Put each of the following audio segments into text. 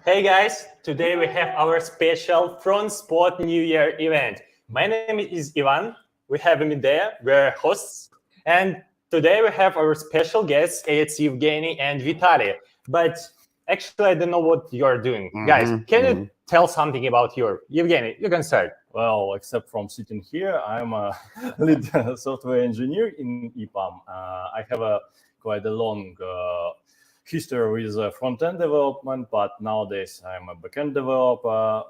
Hey guys, today we have our special FrontSpot New Year event. My name is Ivan. We have Medea, we're hosts. And today we have our special guests, it's Evgeny and Vitaly. But actually, I don't know what you're doing. Guys, can you tell something about Evgeny, you can start. Well, except from sitting here, I'm a lead software engineer in EPAM. I have quite a long history with front-end development, but nowadays I'm a back-end developer,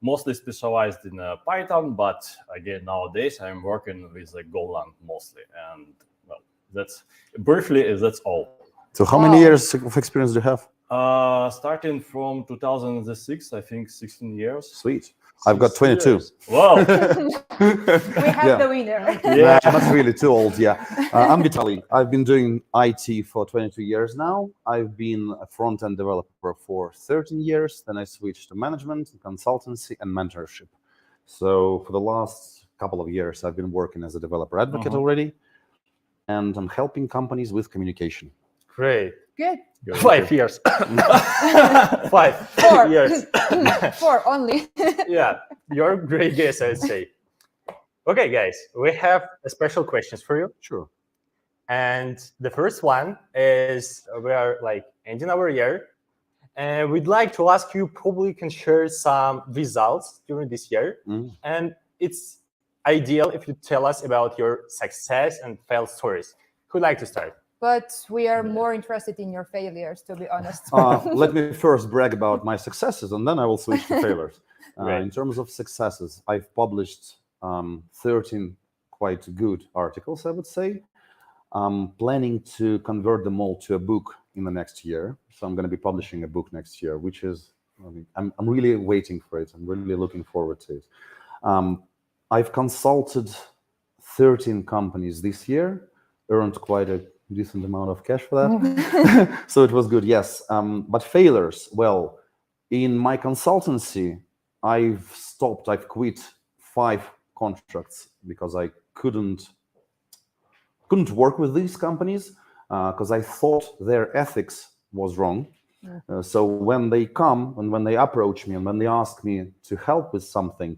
mostly specialized in Python, but again, nowadays I'm working with Golang mostly. And well, that's all. So how many years of experience do you have? Starting from 2006, I think 16 years. Sweet. I've got 22. Years. Wow. We have the winner. Yeah, not really too old. Yeah, I'm Vitaly. I've been doing IT for 22 years now. I've been a front-end developer for 13 years. Then I switched to management, consultancy, and mentorship. So for the last couple of years, I've been working as a developer advocate already, and I'm helping companies with communication. Great. Good. 5 years. 4 years. 4 only. Yeah, you're a great guess, I'd say. Okay, guys, we have a special questions for you. Sure. And the first one is we are ending our year, and we'd like to ask you, probably you can share some results during this year. And it's ideal if you tell us about your success and failed stories. Who'd like to start? But we are more interested in your failures, to be honest. Let me first brag about my successes, and then I will switch to failures. Right. In terms of successes, I've published 13 quite good articles, I would say. I'm planning to convert them all to a book in the next year. So I'm going to be publishing a book next year, which is, I'm really waiting for it. I'm really looking forward to it. I've consulted 13 companies this year, earned quite a decent amount of cash for that. So it was good, yes. But failures, well, in my consultancy, I've quit 5 contracts because I couldn't work with these companies because I thought their ethics was wrong. So when they come and when they approach me and when they ask me to help with something,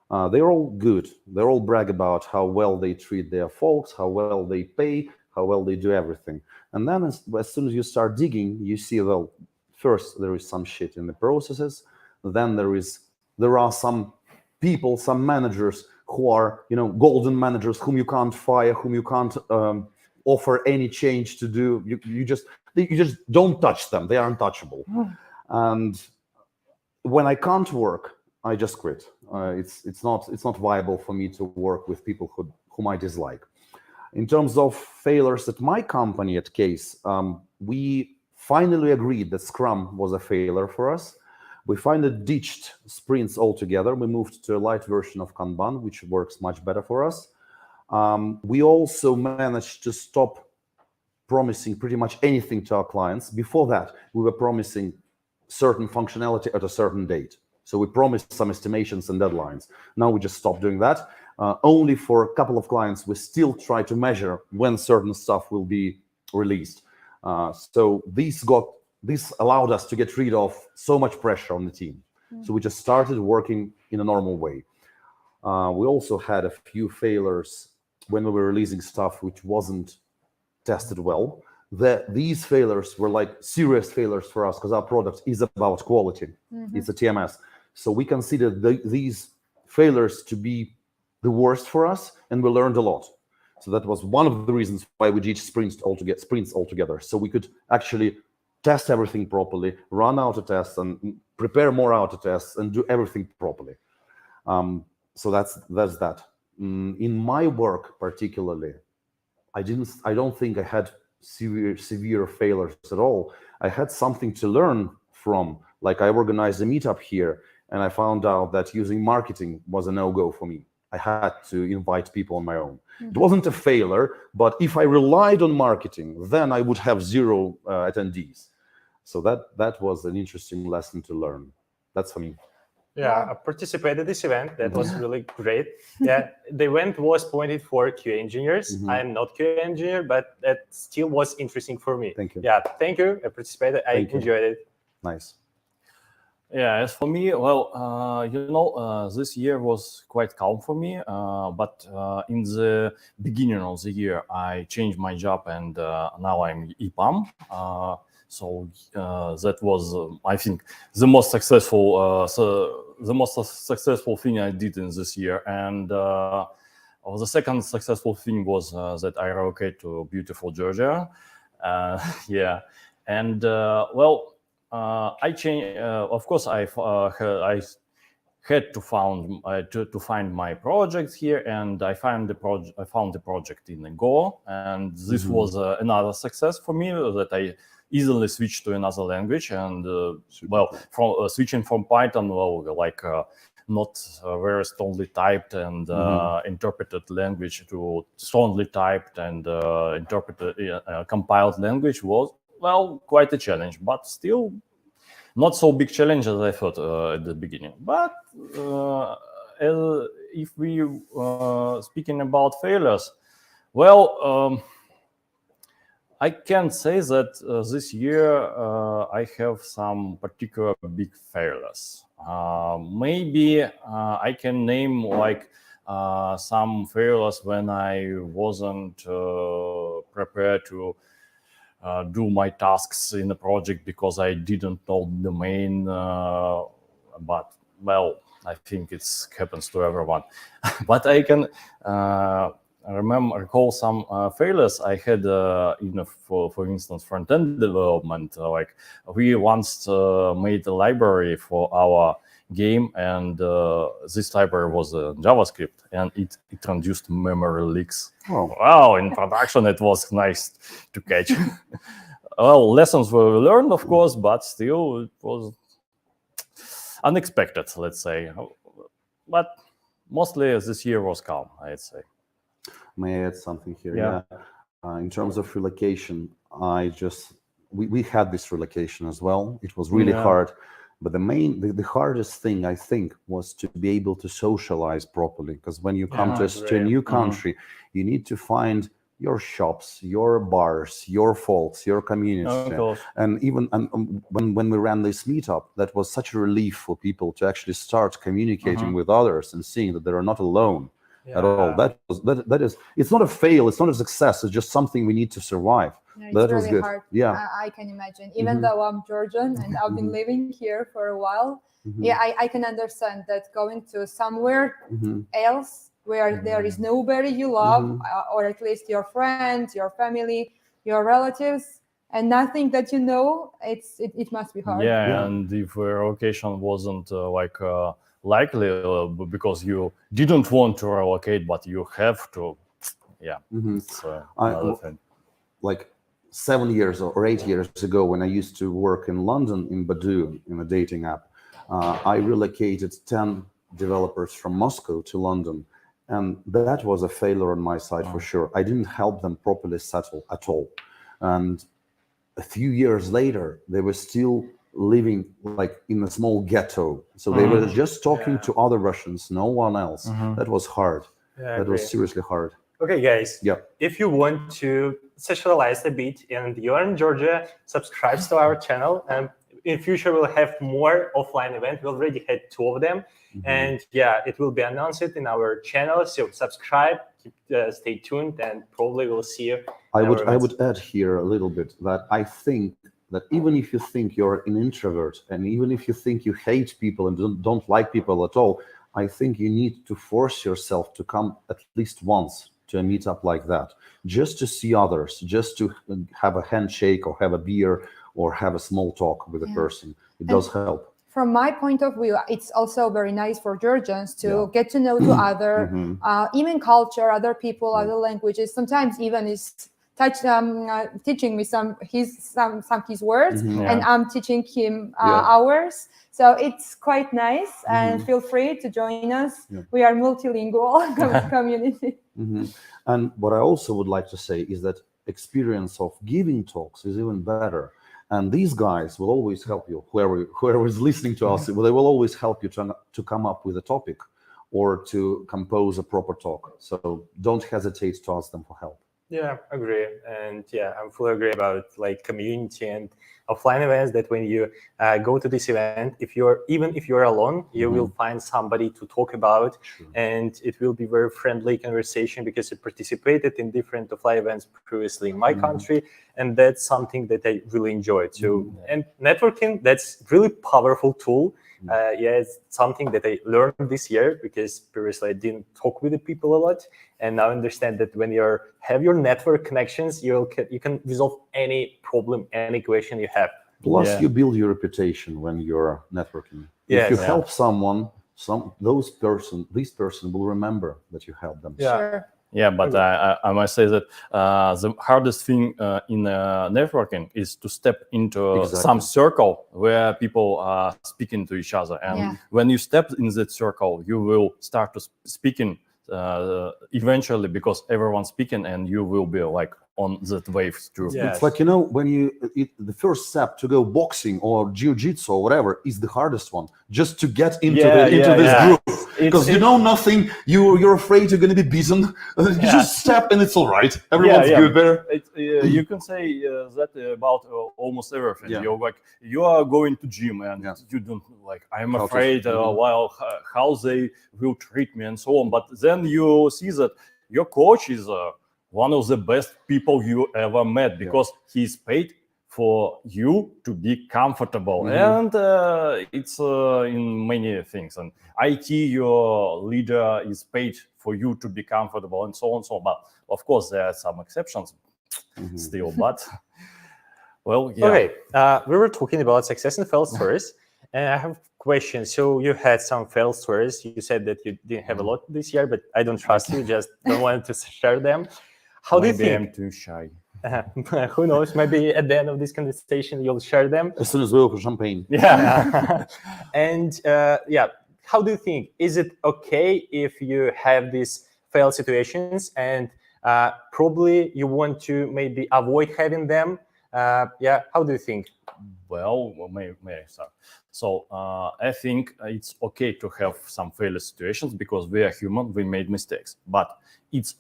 they're all good. They're all brag about how well they treat their folks, how well they pay, how well they do everything. And then as soon as you start digging, you see, well, first there is some shit in the processes. Then there are some people, some managers who are, golden managers whom you can't fire, whom you can't offer any change to do. You just don't touch them. They are untouchable. And when I can't work, I just quit. It's not viable for me to work with people whom I dislike. In terms of failures at my company, at Case, we finally agreed that Scrum was a failure for us. We finally ditched sprints altogether. We moved to a light version of Kanban, which works much better for us. We also managed to stop promising pretty much anything to our clients. Before that, we were promising certain functionality at a certain date. So we promised some estimations and deadlines. Now we just stopped doing that. Only for a couple of clients, we still try to measure when certain stuff will be released. So this allowed us to get rid of so much pressure on the team. So we just started working in a normal way. We also had a few failures when we were releasing stuff which wasn't tested well. These failures were serious failures for us because our product is about quality. It's a TMS. So we considered these failures to be the worst for us, and we learned a lot. So that was one of the reasons why we ditched sprints altogether. So we could actually test everything properly, run auto tests, and prepare more auto tests, and do everything properly. So that's that. In my work particularly, I don't think I had severe failures at all. I had something to learn from. I organized a meetup here, and I found out that using marketing was a no-go for me. I had to invite people on my own. It wasn't a failure, but if I relied on marketing, then I would have 0 attendees. So that was an interesting lesson to learn. That's for me. Yeah, I participated in this event. That was really great. Yeah, the event was pointed for QA engineers. I am not QA engineer, but that still was interesting for me. Thank you. Yeah, thank you. I participated. I enjoyed it. Nice. Yeah, as for me, well, this year was quite calm for me. But in the beginning of the year, I changed my job, and now I'm EPAM. That was, I think, the most successful thing I did in this year. And the second successful thing was that I relocated to beautiful Georgia. Yeah, and I changed. Of course, I had to find my project here, and I found the project. I found the project in Go, and this was another success for me that I easily switched to another language. And from switching from Python, not very strongly typed and interpreted language to strongly typed and interpreted compiled language was quite a challenge, but still not so big challenge as I thought at the beginning. But if we speaking about failures, I can say that this year I have some particular big failures. Maybe I can name some failures when I wasn't prepared to do my tasks in the project because I didn't know the domain. But I think it happens to everyone. But I can recall some failures I had for instance, front-end development. Like we once made a library for our game, and this library was JavaScript, and it introduced memory leaks. Wow, in production it was nice to catch. Lessons were learned, of course, but still it was unexpected, let's say. But mostly this year was calm, I'd say. May I add something here? Yeah. In terms of relocation, we had this relocation as well. It was really hard, but the hardest thing I think was to be able to socialize properly. Because when you come to a new country, you need to find your shops, your bars, your folks, your community. And even when we ran this meetup, that was such a relief for people to actually start communicating with others and seeing that they are not alone. At all. That is, it's not a fail, it's not a success, it's just something we need to survive. It's that really was good. hard. Yeah, I can imagine. Even though I'm Georgian and I've been living here for a while, I can understand that going to somewhere else where there is nobody you love, or at least your friends, your family, your relatives, and nothing that you know, it must be hard. Yeah, and if relocation wasn't likely because you didn't want to relocate, but you have to. It's another thing. Like 7 years or 8 years ago, when I used to work in London in Badoo in a dating app, I relocated 10 developers from Moscow to London, and that was a failure on my side for sure. I didn't help them properly settle at all, and a few years later, they were still living like in a small ghetto. So they were just talking to other Russians, no one else. That was hard. That was seriously hard. Okay, guys. If you want to socialize a bit and you're in Georgia, subscribe to our channel. And in future, we'll have more offline events. We already had 2 of them. And it will be announced in our channel. So subscribe, stay tuned, and probably we'll see you. I would add here a little bit that I think that even if you think you're an introvert, and even if you think you hate people and don't like people at all, I think you need to force yourself to come at least once to a meetup like that, just to see others, just to have a handshake or have a beer or have a small talk with a person. It does help. From my point of view, it's also very nice for Georgians to get to know to other, even culture, other people, other languages. Sometimes even is teaching me some his words, and I'm teaching him ours. So it's quite nice, and feel free to join us. We are multilingual community. And what I also would like to say is that experience of giving talks is even better. And these guys will always help you. Whoever is listening to us, they will always help you to come up with a topic or to compose a proper talk. So don't hesitate to ask them for help. Yeah, agree. And I'm fully agree about like community and offline events that when you go to this event, even if you're alone, you will find somebody to talk about, and it will be very friendly conversation because you participated in different offline events previously in my country, and that's something that I really enjoy too. And networking, that's really powerful tool. It's something that I learned this year because previously I didn't talk with the people a lot, and now I understand that when you have your network connections, you can resolve any problem, any question you have. Plus, you build your reputation when you're networking. If you help someone, this person will remember that you helped them. Sure. Yeah, but I must say that the hardest thing in networking is to step into some circle where people are speaking to each other. And when you step in that circle, you will start to speaking eventually because everyone's speaking and you will be like on that wave too. It's like, when the first step to go boxing or jiu-jitsu or whatever is the hardest one, just to get into this group. Because you know nothing, you're afraid you're going to be beaten. You just step and it's all right. Everyone's good there. You can say that about almost everything. You're like, you are going to gym and you don't like, I'm afraid how they will treat me and so on. But then you see that your coach is one of the best people you ever met because he's paid for you to be comfortable. And it's in many things. And IT, your leader is paid for you to be comfortable and so on. But of course, there are some exceptions still. But well, Okay, we were talking about success and fail stories. And I have questions. So you had some fail stories. You said that you didn't have a lot this year, but I don't trust you. Just don't want to share them. How do you think? I'm too shy. Who knows? Maybe at the end of this conversation, you'll share them. As soon as we open champagne. And how do you think? Is it okay if you have these fail situations and probably you want to maybe avoid having them? How do you think? Well, may I start? So I think it's okay to have some failure situations because we are human, we made mistakes. But it's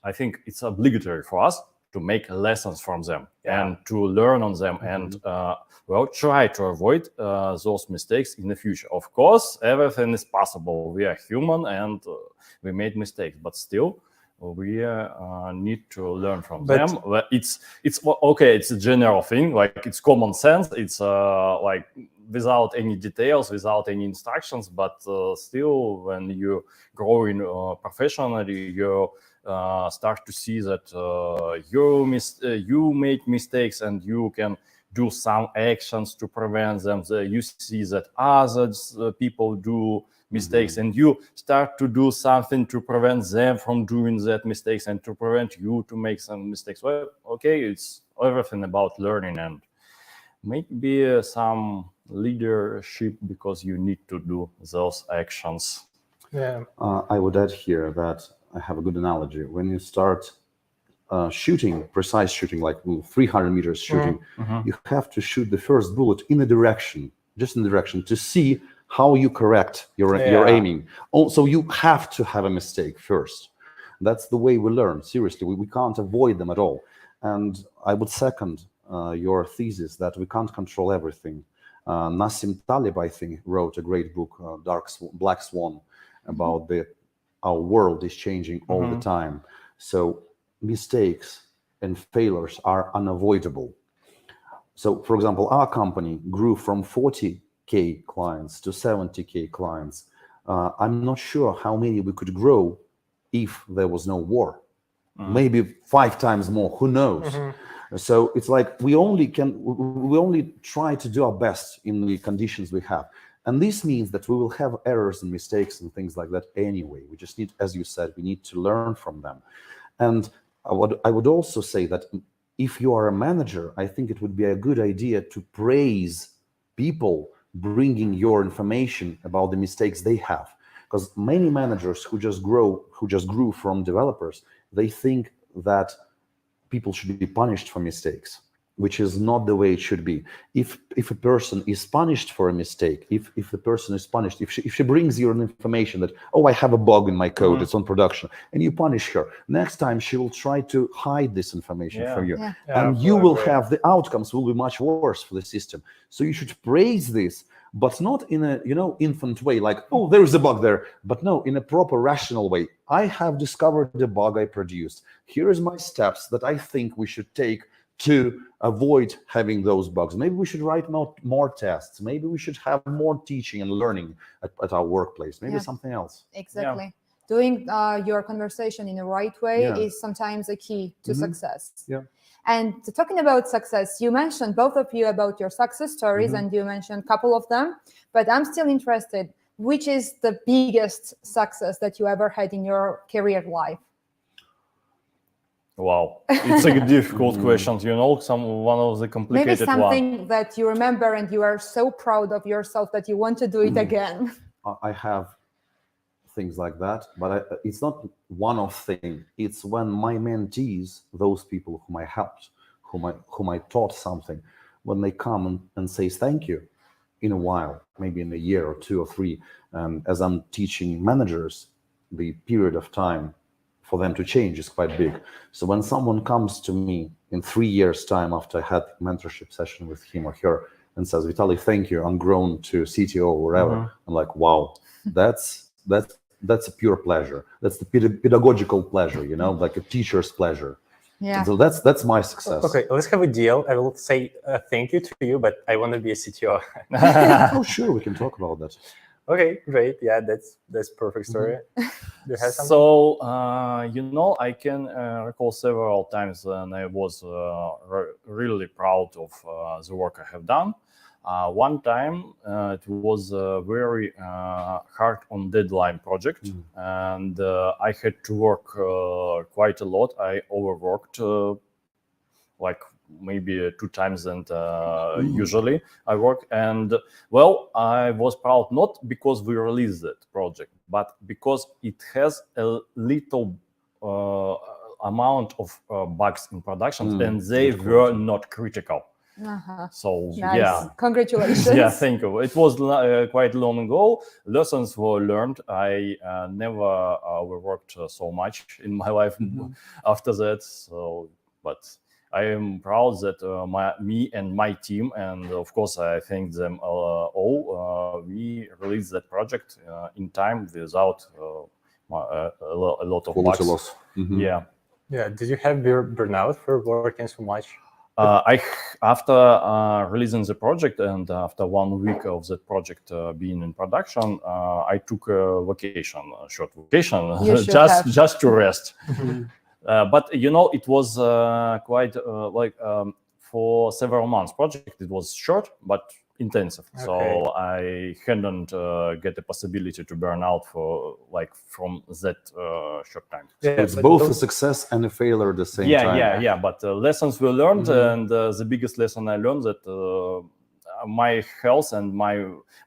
I think it's obligatory for us to make lessons from them and to learn on them and try to avoid those mistakes in the future. Of course, everything is possible. We are human and we made mistakes, but still we need to learn from them. It's okay. It's a general thing, like it's common sense. It's like without any details, without any instructions, but still when you grow in professionally, you start to see that you make mistakes and you can do some actions to prevent them. You see that others people do mistakes and you start to do something to prevent them from doing that mistakes and to prevent you to make some mistakes. Well, okay, it's everything about learning and maybe some leadership because you need to do those actions. I would add here that I have a good analogy. When you start shooting, precise shooting, like 300 meters shooting, you have to shoot the first bullet in a direction, just in the direction, to see how you correct your aiming. Also, you have to have a mistake first. That's the way we learn. Seriously, we can't avoid them at all. And I would second your thesis that we can't control everything. Nassim Taleb, I think, wrote a great book, Black Swan, about our world is changing all the time. So mistakes and failures are unavoidable. So, for example, our company grew from 40K clients to 70K clients. I'm not sure how many we could grow if there was no war. Maybe 5 times more, who knows? So it's like we only try to do our best in the conditions we have. And this means that we will have errors and mistakes and things like that anyway. We just need, as you said, we need to learn from them. And I would also say that if you are a manager, I think it would be a good idea to praise people bringing your information about the mistakes they have. Because many managers who just grew from developers, they think that people should be punished for mistakes. which is not the way it should be. If a person is punished for a mistake, if the person is punished, if she brings you an information that, oh, I have a bug in my code, it's on production, and you punish her, next time she will try to hide this information from you. Yeah. And you will have, the outcomes will be much worse for the system. So you should praise this, but not in a, infant way, like, oh, there is a bug there, but no, in a proper rational way. I have discovered the bug I produced. Here is my steps that I think we should take to avoid having those bugs. Maybe we should write more tests. Maybe we should have more teaching and learning at our workplace. Maybe something else. Exactly. Yeah. Doing your conversation in the right way is sometimes a key to success. Yeah. And talking about success, you mentioned, both of you, about your success stories, and you mentioned a couple of them, but I'm still interested, which is the biggest success that you ever had in your career life? Wow, it's a difficult question. One of the complicated Maybe something that you remember and you are so proud of yourself that you want to do it again. I have things like that, but it's not one-off thing. It's when my mentees, those people whom I helped, whom I taught something, when they come and say thank you in a while, maybe in a year or 2 or 3, as I'm teaching managers, the period of time for them to change is quite big. So when someone comes to me in 3 years' time after I had a mentorship session with him or her and says, Vitaly, thank you, I'm grown to CTO or wherever, I'm like, wow, that's a pure pleasure. That's the pedagogical pleasure, like a teacher's pleasure. Yeah. So that's my success. Okay, let's have a deal. I will say thank you to you, but I want to be a CTO. Oh, sure, we can talk about that. Okay, great. Yeah, that's perfect story. Do you have something? So, I can recall several times when I was really proud of the work I have done. One time, it was a very hard on deadline project, and I had to work quite a lot. I overworked like maybe 2 times and usually I work. And I was proud not because we released that project, but because it has a little amount of bugs in production, and they were not critical. So Nice. Congratulations. Yeah, thank you. It was quite long ago. Lessons were learned. I never overworked so much in my life after that. So, but I am proud that me and my team, and of course I thank them all, we released that project in time without a lot of Quality bugs. loss. Yeah. Yeah. Did you have burnout for working so much? After releasing the project and after 1 week of that project being in production, I took a short vacation, just to rest. But it was quite for several months project. It was short but intensive. Okay. So I hadn't get the possibility to burn out from that short time. Yeah, so it's both a success and a failure at the same time. Yeah. But lessons were learned, and the biggest lesson I learned that my health and my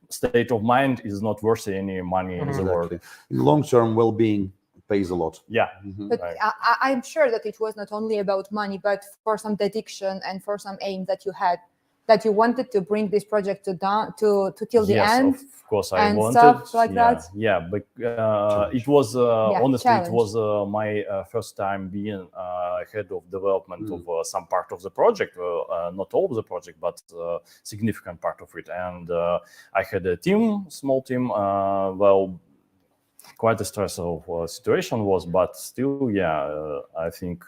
state of mind is not worth any money in the world. In long-term well-being pays a lot. Yeah. But I'm sure that it was not only about money, but for some dedication and for some aim that you had, that you wanted to bring this project to till the end. Of course, I wanted stuff like that. Yeah, but it was honestly challenge. It was my first time being head of development of some part of the project, not all of the project, but significant part of it. And I had a small team. Quite a stressful situation was, but still, I think.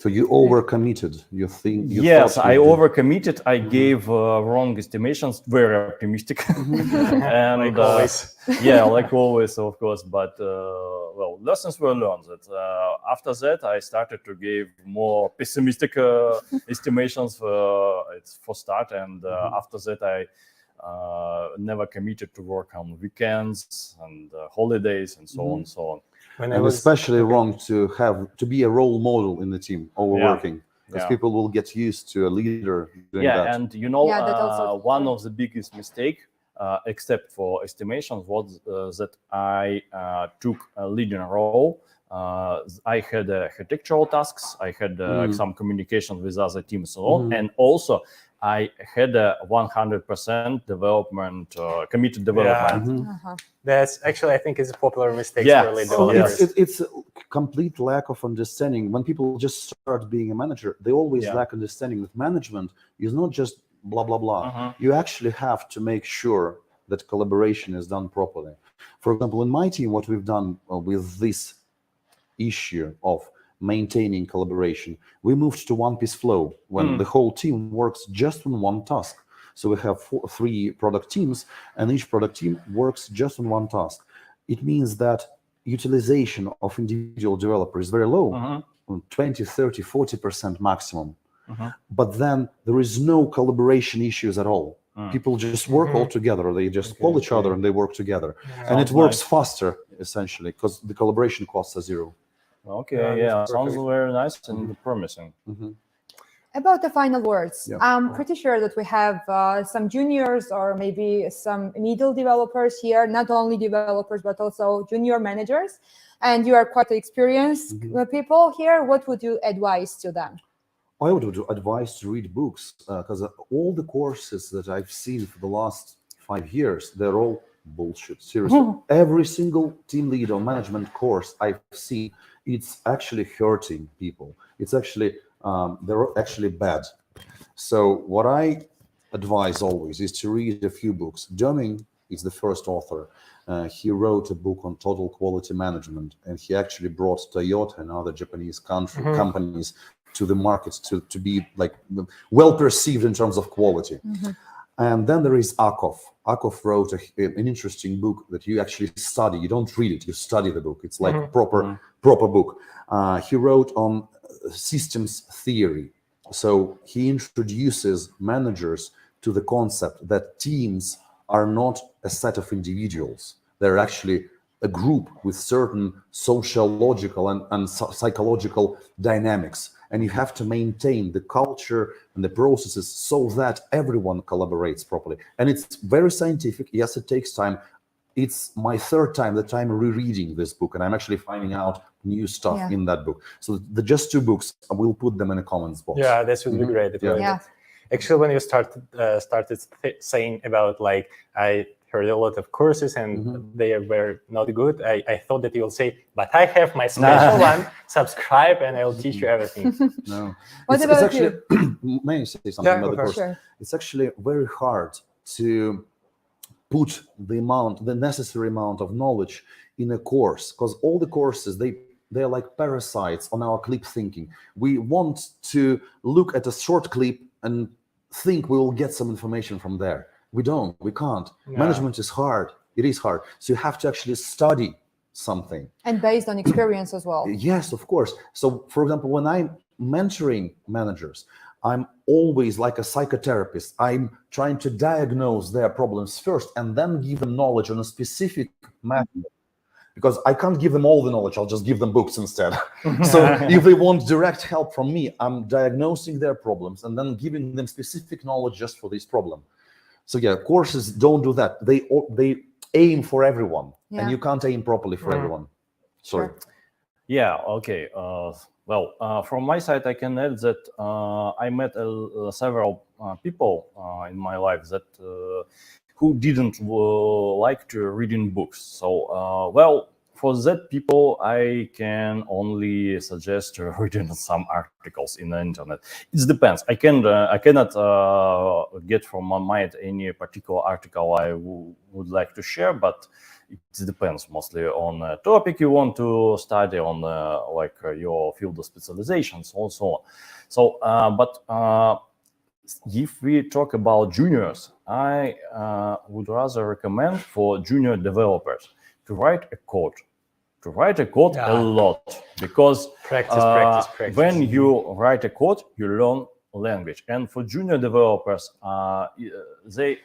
So you overcommitted. You think? Yes, I overcommitted. I gave wrong estimations, very optimistic, and like always. Like always, of course. But lessons were learned. That after that, I started to give more pessimistic estimations for start, and after that, I never committed to work on weekends and holidays and so on and so on. And especially wrong to be a role model in the team, overworking, because people will get used to a leader doing that. And one of the biggest mistake, except for estimations, was that I took a leading role I had architectural tasks. I had some communication with other teams a lot, and also I had a 100% development, committed development. That's actually, I think, is a popular mistake Yeah. for lead Oh, developers. it's a complete lack of understanding. When people just start being a manager, they always lack understanding that management is not just blah, blah, blah. You actually have to make sure that collaboration is done properly. For example, in my team, what we've done with this issue of maintaining collaboration, we moved to one-piece flow when the whole team works just on one task. So we have 3 product teams, and each product team works just on one task. It means that utilization of individual developers is very low, 20, 30, 40% maximum. But then there is no collaboration issues at all. People just work all together. They just call each other and they work together. And it works faster, essentially, because the collaboration costs are 0. Okay, sounds very nice and promising. About the final words, I'm pretty sure that we have some juniors or maybe some middle developers here, not only developers, but also junior managers. And you are quite experienced people here. What would you advise to them? I would advise to read books because all the courses that I've seen for the last 5 years, they're all bullshit. Seriously, every single team lead or management course I've seen, it's actually hurting people. It's actually they're actually bad. So what I advise always is to read a few books. Deming is the first author. He wrote a book on total quality management, and he actually brought Toyota and other Japanese companies to the market to be like well perceived in terms of quality. And then there is Akov. Akov wrote an interesting book that you actually study. You don't read it, you study the book. It's like a proper book. He wrote on systems theory. So he introduces managers to the concept that teams are not a set of individuals. They're actually a group with certain sociological and psychological dynamics. And you have to maintain the culture and the processes so that everyone collaborates properly. And it's very scientific. Yes, it takes time. It's my 3rd time that I'm rereading this book, and I'm actually finding out new stuff in that book. So the just 2 books, I will put them in the comments box. Yeah, this would be great. Actually, when you started saying about like I heard a lot of courses and they were not good, I thought that you will say, but I have my special one, subscribe and I'll teach you everything. No. What about actually, you? May I say something about the course? Sure. It's actually very hard to put the necessary amount of knowledge in a course, because all the courses, they're like parasites on our clip thinking. We want to look at a short clip and think we will get some information from there. We can't. Yeah. Management is hard. It is hard. So you have to actually study something. And based on experience as well. Yes, of course. So for example, when I'm mentoring managers, I'm always like a psychotherapist. I'm trying to diagnose their problems first and then give them knowledge on a specific matter. Because I can't give them all the knowledge, I'll just give them books instead. So if they want direct help from me, I'm diagnosing their problems and then giving them specific knowledge just for this problem. So yeah, courses don't do that. They aim for everyone, and you can't aim properly for everyone. Sorry. Sure. Yeah, okay. From my side, I can add that I met several people in my life that who didn't like to reading books. So, for that people, I can only suggest reading some articles in the internet. It depends. I cannot get from my mind any particular article I would like to share, but it depends mostly on the topic you want to study, on your field of specialization, so on, so on. So, if we talk about juniors, I would rather recommend for junior developers to write a code. A lot, because practice. When you write a code, you learn language. And for junior developers, they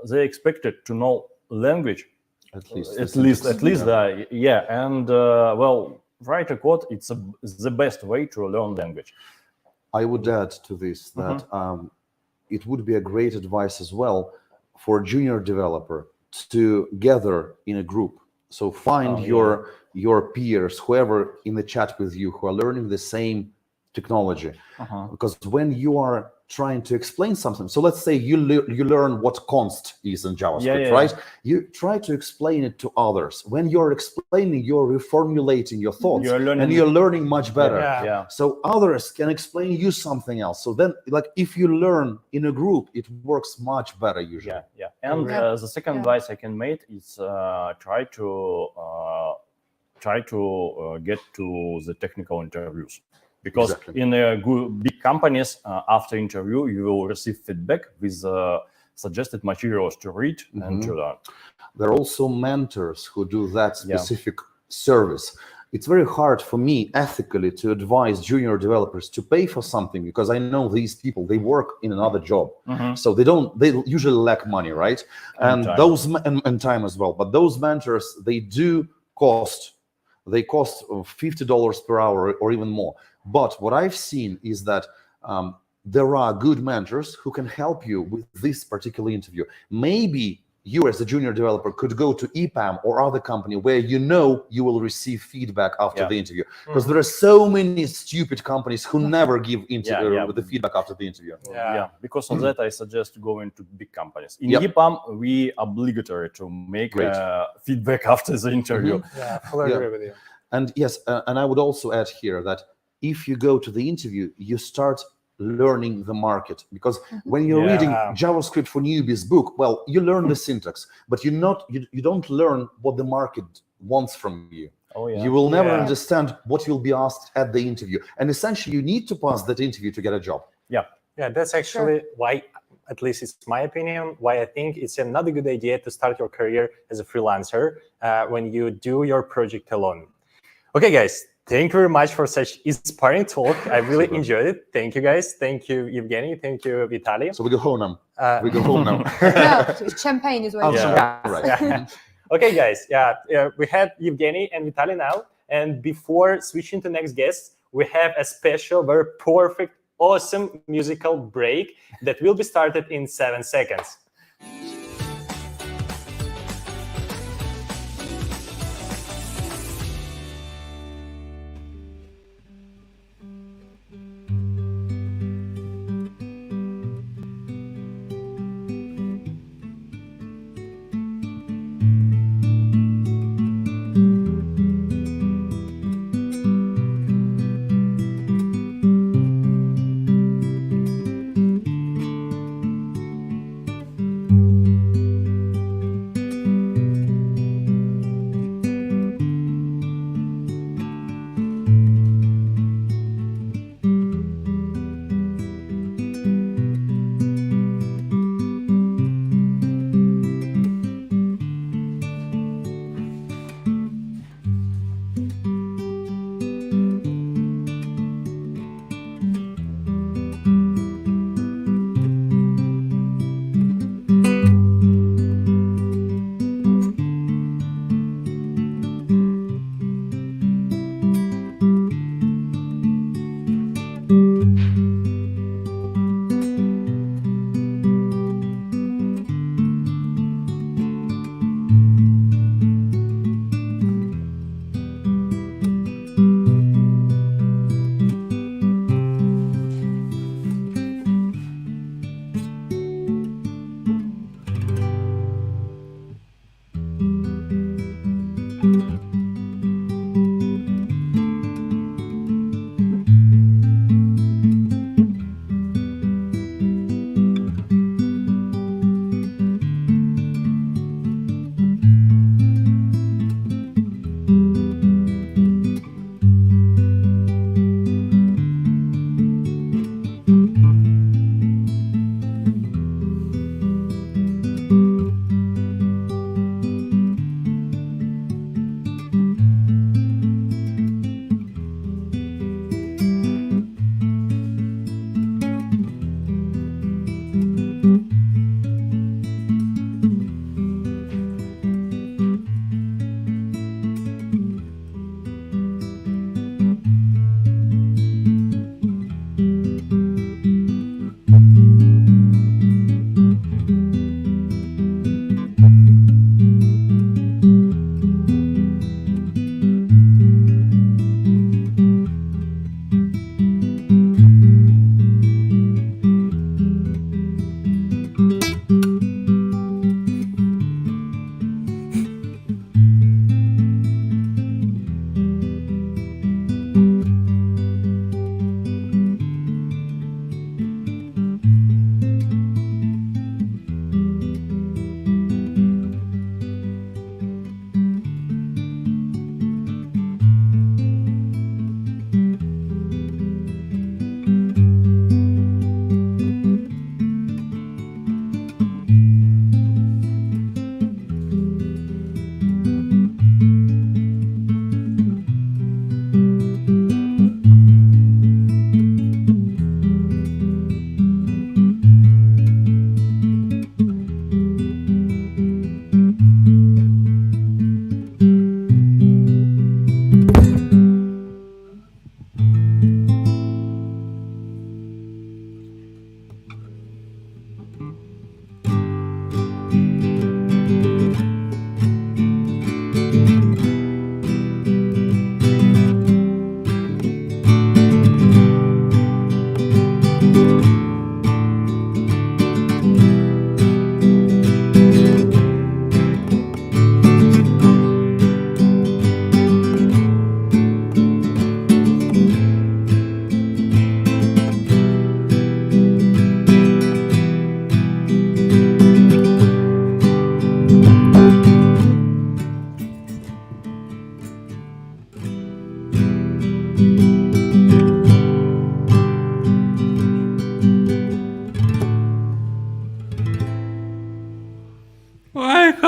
they expected to know language at least. And write a code. It's the best way to learn language. I would add to this that it would be a great advice as well for a junior developer to gather in a group So find your peers, whoever in the chat with you, who are learning the same technology. Because when you are trying to explain something, so let's say you learn what const is in JavaScript, right? You try to explain it to others. When you're explaining, you're reformulating your thoughts, and you're learning much better. So others can explain you something else. So then, like, if you learn in a group, it works much better usually. And the second advice I can make is try to get to the technical interviews. Because in big companies, after interview, you will receive feedback with suggested materials to read and to learn. There are also mentors who do that specific service. It's very hard for me ethically to advise junior developers to pay for something, because I know these people, they work in another job. So they usually lack money, right? And time as well. But those mentors, they do cost. They cost $50 per hour or even more. But what I've seen is that there are good mentors who can help you with this particular interview. Maybe you as a junior developer could go to EPAM or other company where you know you will receive feedback after the interview. Because there are so many stupid companies who never give the feedback after the interview. Because of that, I suggest going to big companies. In EPAM, we obligatory to make feedback after the interview. I fully agree with you. And yes, and I would also add here that if you go to the interview, you start learning the market, because when you're reading JavaScript for Newbies book, well, you learn the syntax, but you don't learn what the market wants from you. You will never understand what you'll be asked at the interview, and essentially you need to pass that interview to get a job. That's actually why, at least it's my opinion, why I think it's another good idea to start your career as a freelancer when you do your project alone. Okay, guys, thank you very much for such inspiring talk. I really enjoyed it. Thank you, guys. Thank you, Evgeny. Thank you, Vitaly. So we go home now. We go home now. No, champagne is what Okay, guys. We had Evgeny and Vitaly now. And before switching to next guest, we have a special, very perfect, awesome musical break that will be started in 7 seconds.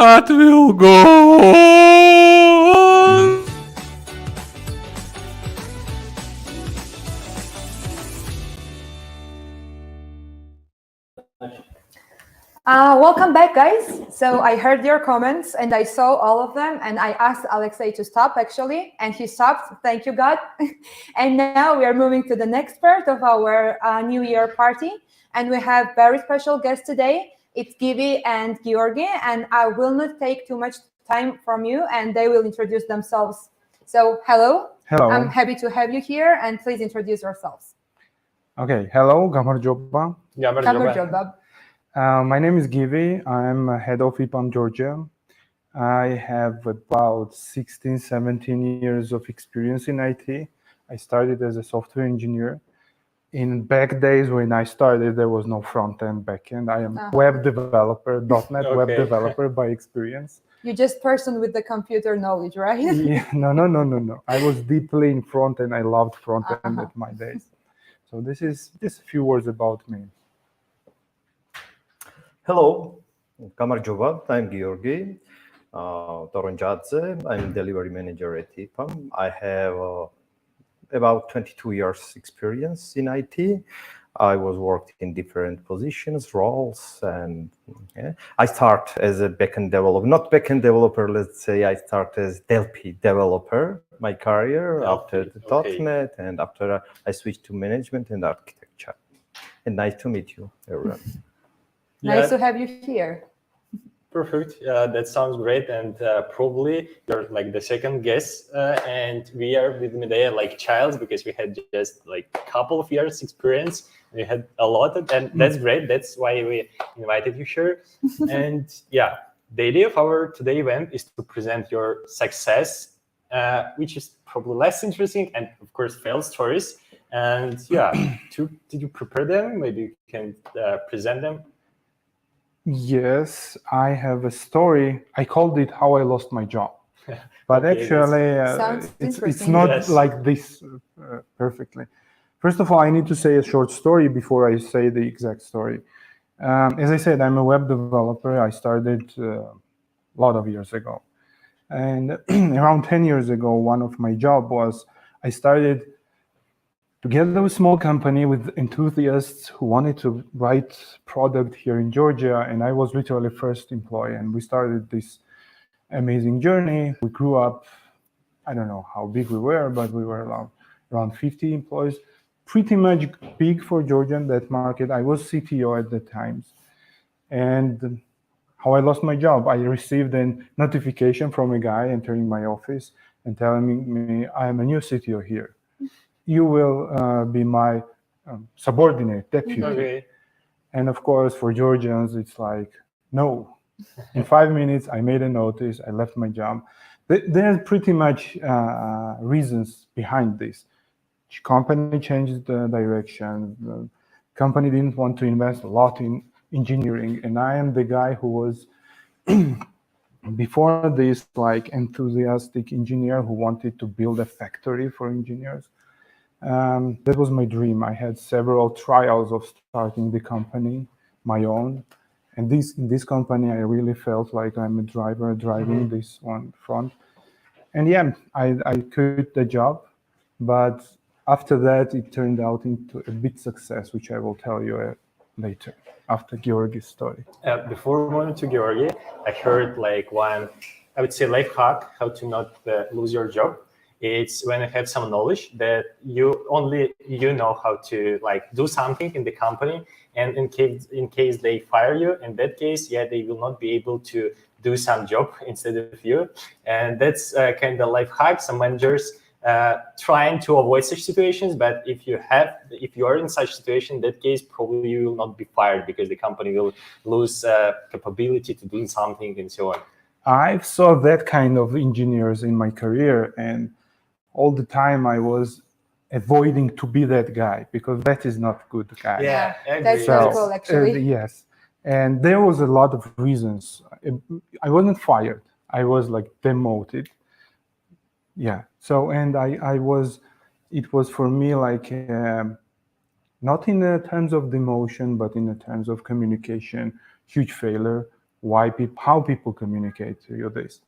heart will go on. Welcome back, guys. So I heard your comments and I saw all of them, and I asked Alexei to stop actually, and he stopped. Thank you, God. And now we are moving to the next part of our New Year party, and we have very special guests today. It's Givi and Georgi, and I will not take too much time from you, and they will introduce themselves. So hello. Hello. I'm happy to have you here, and please introduce yourselves. Okay. Hello, Gamarjoba. Kamerjobab. My name is Givi. I'm head of EPAM Georgia. I have about 16, 17 years of experience in IT. I started as a software engineer. In back days when I started, there was no front end, back end. I am web developer, .NET web developer by experience. You just person with the computer knowledge, right? Yeah, no. I was deeply in front end. I loved front end at my days. So this is just a few words about me. Hello, Kamarjova. I'm Georgi Toronjadze. I'm delivery manager at EPAM. I have about 22 years experience in IT. I was worked in different positions, roles, and I start as a backend developer, not backend developer, let's say I start as Delphi developer, my career after the .NET, and after I switched to management and architecture. And nice to meet you, everyone. Nice to have you here. Perfect. That sounds great. And probably you're like the second guest. And we are with Medea like childs because we had just like a couple of years experience. We had a lot and that's great. That's why we invited you here. And yeah, the idea of our today event is to present your success, which is probably less interesting and of course failed stories. And yeah, did you prepare them? Maybe you can present them. Yes, I have a story. I called it "How I Lost My Job," but actually, it's not like this perfectly. First of all, I need to say a short story before I say the exact story. As I said, I'm a web developer. I started a lot of years ago, and around 10 years ago, one of my job was I started together with a small company with enthusiasts who wanted to write product here in Georgia, and I was literally first employee. And we started this amazing journey. We grew up, I don't know how big we were, but we were around 50 employees, pretty much big for Georgia in that market. I was CTO at the time. And how I lost my job, I received a notification from a guy entering my office and telling me, I'm a new CTO here. You will be my subordinate, deputy. Okay. And of course, for Georgians, it's like, no. In 5 minutes, I made a notice, I left my job. There's pretty much reasons behind this. The company changed the direction. The company didn't want to invest a lot in engineering. And I am the guy who was, before this, like enthusiastic engineer who wanted to build a factory for engineers. That was my dream. I had several trials of starting the company, my own. And in this company, I really felt like I'm a driver driving this one front. And yeah, I quit the job. But after that, it turned out into a big success, which I will tell you later, after Georgi's story. Before moving to Georgi, I heard like one, I would say life hack, how to not lose your job. It's when you have some knowledge that you know how to like do something in the company, and in case they fire you, in that case, yeah, they will not be able to do some job instead of you, and that's kind of life hack. Some managers trying to avoid such situations, but if you are in such situation, in that case, probably you will not be fired because the company will lose capability to do something and so on. I saw that kind of engineers in my career, and all the time I was avoiding to be that guy because that is not good guy. Yeah, that's very cool, actually. Yes, and there was a lot of reasons. I wasn't fired. I was like demoted. Yeah. So, and it was for me like not in the terms of demotion, but in the terms of communication, huge failure. how people communicate to you this.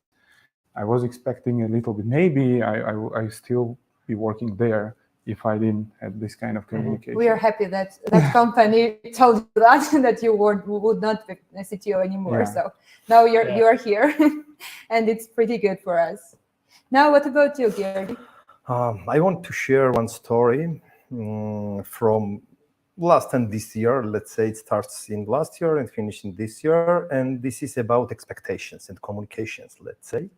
I was expecting a little bit. Maybe I still be working there if I didn't have this kind of communication. We are happy that that company told you that you would not be a CTO anymore. Yeah. So now you are here, and it's pretty good for us. Now, what about you, Georgi? I want to share one story from last and this year. Let's say it starts in last year and finishing this year, and this is about expectations and communications. Let's say.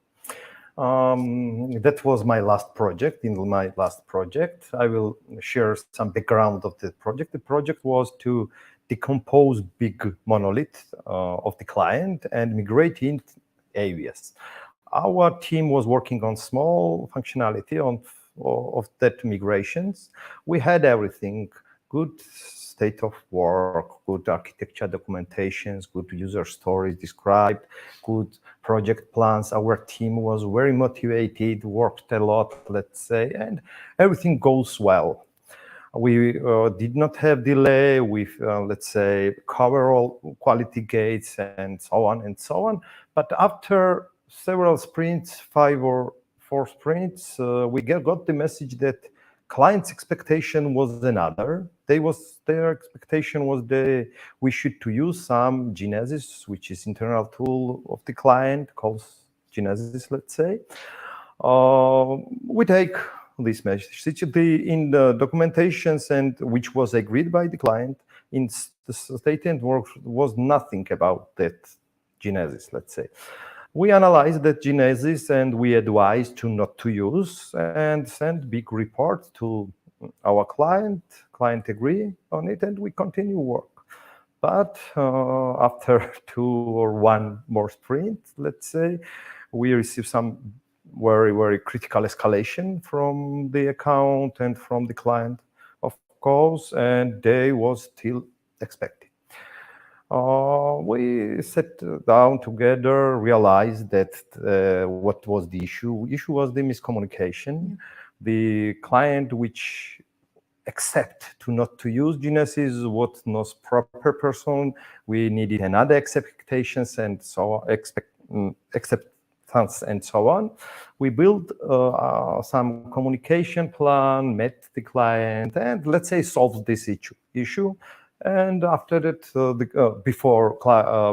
That was my last project. In my last project, I will share some background of the project. The project was to decompose big monolith of the client and migrate in areas. Our team was working on small functionality of that migrations. We had everything, good state of work, good architecture documentations, good user stories described, good project plans. Our team was very motivated, worked a lot, let's say, and everything goes well. We did not have delay. We, let's say, cover all quality gates and so on and so on. But after several sprints, 5 or 4 sprints, we got the message that client's expectation was another. Their expectation was we should to use some Genesis, which is internal tool of the client, called Genesis, let's say. We take this message in the documentations, and which was agreed by the client. In the statement was nothing about that Genesis, let's say. We analyzed that Genesis and we advised to not to use and send big report to our client. Client agree on it and we continue work. But after 2 or 1 more sprint, let's say, we received some very, very critical escalation from the account and from the client, of course, and they was still expected. We sat down together, realized that what was the issue? Issue was the miscommunication. The client which accept to not to use Genesis was not proper person. We needed another expectations and so acceptance and so on. We built some communication plan, met the client, and let's say solved this issue. And after that, before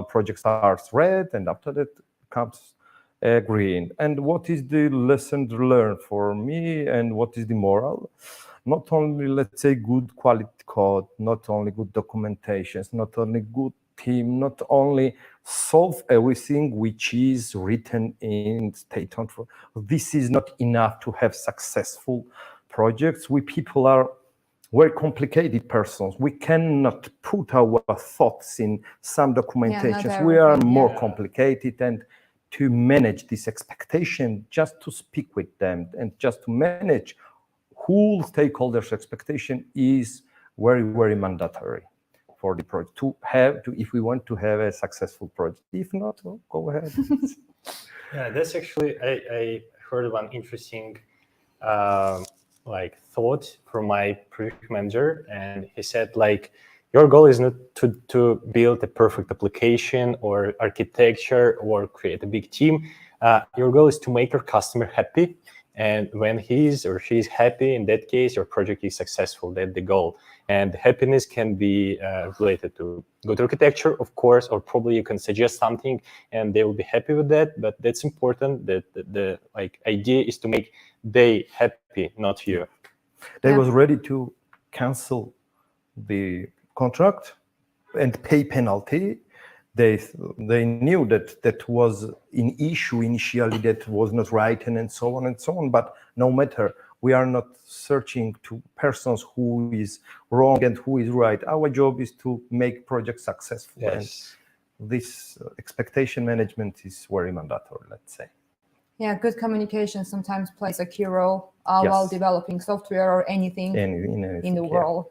project starts red, and after that comes green. And what is the lesson learned for me, and what is the moral? Not only, let's say, good quality code, not only good documentations, not only good team, not only solve everything which is written in state control. This is not enough to have successful projects. We people are very complicated persons. We cannot put our thoughts in some documentations. We are more complicated, and to manage this expectation, just to speak with them and just to manage whole stakeholders' expectation is very, very mandatory for the project if we want to have a successful project. If not, well, go ahead. Yeah, that's actually I heard one interesting thought from my project manager, and he said your goal is not to build a perfect application or architecture or create a big team. Your goal is to make your customer happy, and when he is or she is happy, in that case your project is successful. That's the goal. And happiness can be related to good architecture, of course, or probably you can suggest something and they will be happy with that. But that's important, that the idea is to make they happy, not you. They was ready to cancel the contract and pay penalty. They knew that was an issue initially, that was not right, and so on and so on. But no matter, we are not searching to persons who is wrong and who is right. Our job is to make projects successful. Yes. And this expectation management is very mandatory, let's say. Yeah, good communication sometimes plays a key role while developing software or anything in the world.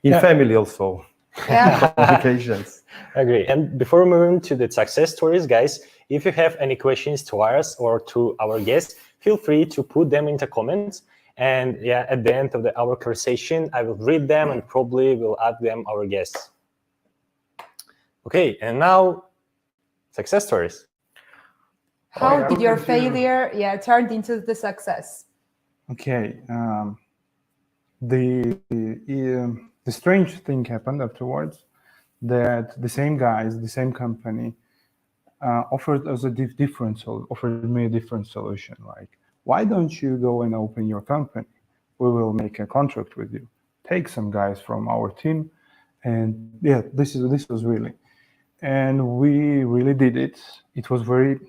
In family also. Yeah. Communications. Agree. And before moving to the success stories, guys, if you have any questions to us or to our guests, feel free to put them into comments. And at the end of our conversation, I will read them and probably will add them our guests. Okay, and now success stories. How did your failure, turned into the success? Okay. The strange thing happened afterwards, that the same guys, the same company, offered us offered me a different solution. Like, why don't you go and open your company? We will make a contract with you. Take some guys from our team, and this was really, and we really did it. It was we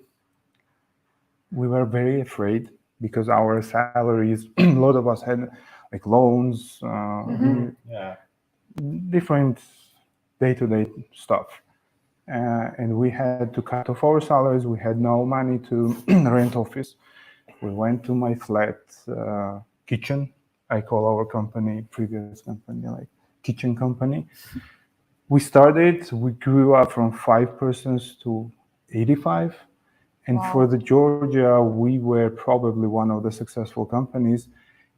were very afraid because our salaries, a lot of us had like loans, different day-to-day stuff. And we had to cut off our salaries. We had no money to rent office. We went to my flat kitchen. I call our company, previous company, like kitchen company. We grew up from 5 persons to 85. And for the Georgia, we were probably one of the successful companies.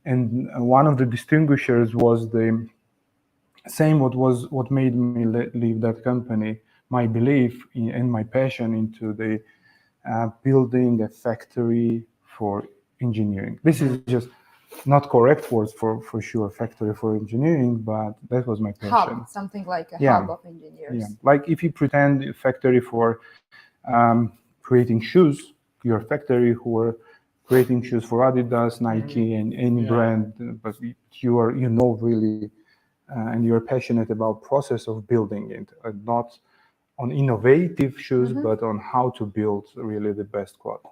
And one of the distinguishers was the same what made me leave that company, my belief and my passion into the building a factory for engineering. This is just not correct words for sure, factory for engineering, but that was my passion. Hub, something like a hub of engineers. Yeah, like if you pretend a factory for creating shoes, your factory who are creating shoes for Adidas, Nike, and any brand, but you know really, and you're passionate about process of building it, not on innovative shoes, but on how to build really the best quality.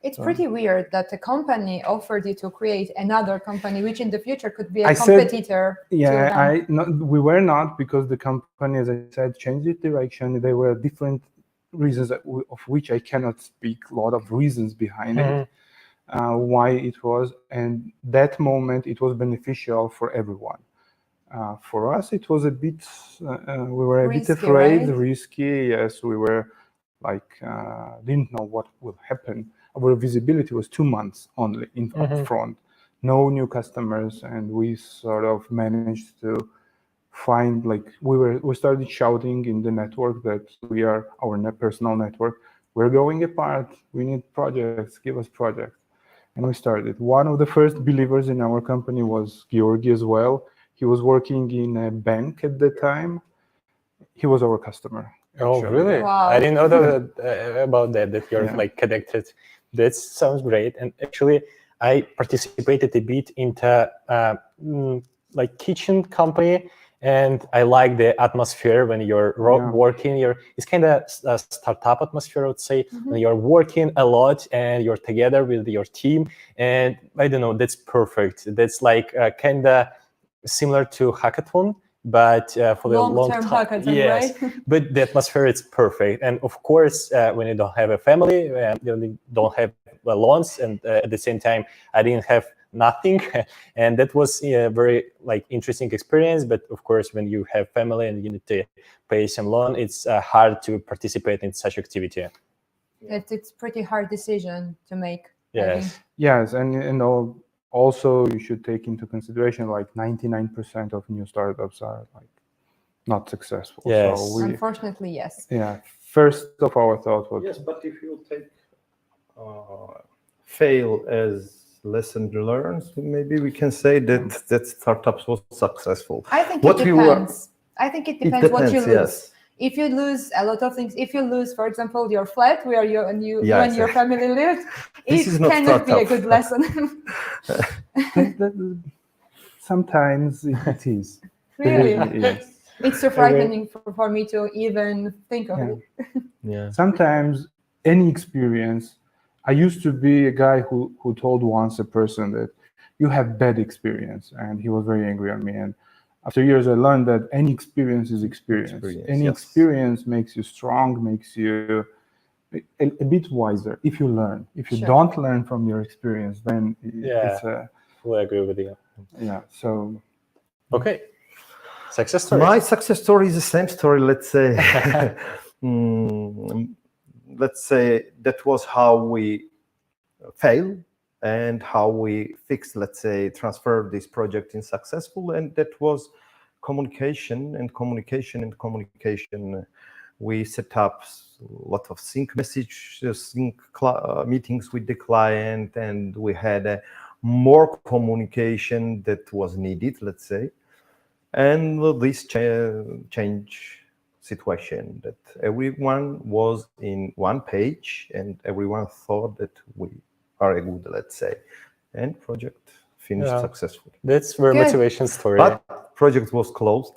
It's pretty weird that a company offered you to create another company, which in the future could be a competitor. We were not, because the company, as I said, changed its direction. There were different reasons of which I cannot speak. A lot of reasons behind it, why it was, and that moment it was beneficial for everyone. For us, it was a bit. We were a bit afraid, right? Risky. Yes, we were like didn't know what will happen. Our visibility was 2 months only up front, no new customers, and we sort of managed to find, like, we started shouting in the network that we are our personal network. We're going apart. We need projects. Give us projects, and we started. One of the first believers in our company was Georgi as well. He was working in a bank at the time. He was our customer. Oh, really? Wow. I didn't know about that you're like connected. That sounds great. And actually, I participated a bit into like kitchen company, and I like the atmosphere when you're working. It's kind of a startup atmosphere, I would say, when you're working a lot and you're together with your team. And I don't know, that's perfect. That's like kind of similar to hackathon, but for the long time. Hackathon, yes, right? But the atmosphere is perfect. And of course, when you don't have a family, you don't have loans, and at the same time, I didn't have nothing, and that was a very like interesting experience. But of course, when you have family and you need to pay some loan, it's hard to participate in such activity. It's pretty hard decision to make. Yes, and also you should take into consideration like 99% of new startups are like not successful. Yes, so unfortunately, yes. Yeah, first of our thought was but if you take fail as lesson learned, maybe we can say that startups was successful. I think it depends. I think it depends what you lose. Yes. If you lose a lot of things, if you lose, for example, your flat where your family lived, it cannot be a good lesson. Sometimes it is. Really? Yes. It's so frightening for me to even think of it. Yeah. Sometimes any experience. I used to be a guy who told once a person that you have bad experience, and he was very angry on me. And after years, I learned that any experience is experience. Any experience makes you strong, makes you a bit wiser if you learn. If you don't learn from your experience, then it's a... Fully agree with you. Yeah, so... Okay. Success story. My success story is the same story, let's say. Let's say that was how we fail and how we fixed, let's say, transfer this project in successful, and that was communication. We set up a lot of sync messages, meetings with the client, and we had more communication that was needed, let's say. And this change situation that everyone was in one page and everyone thought that we are a good, let's say, and project finished successfully. That's very motivation story. But project was closed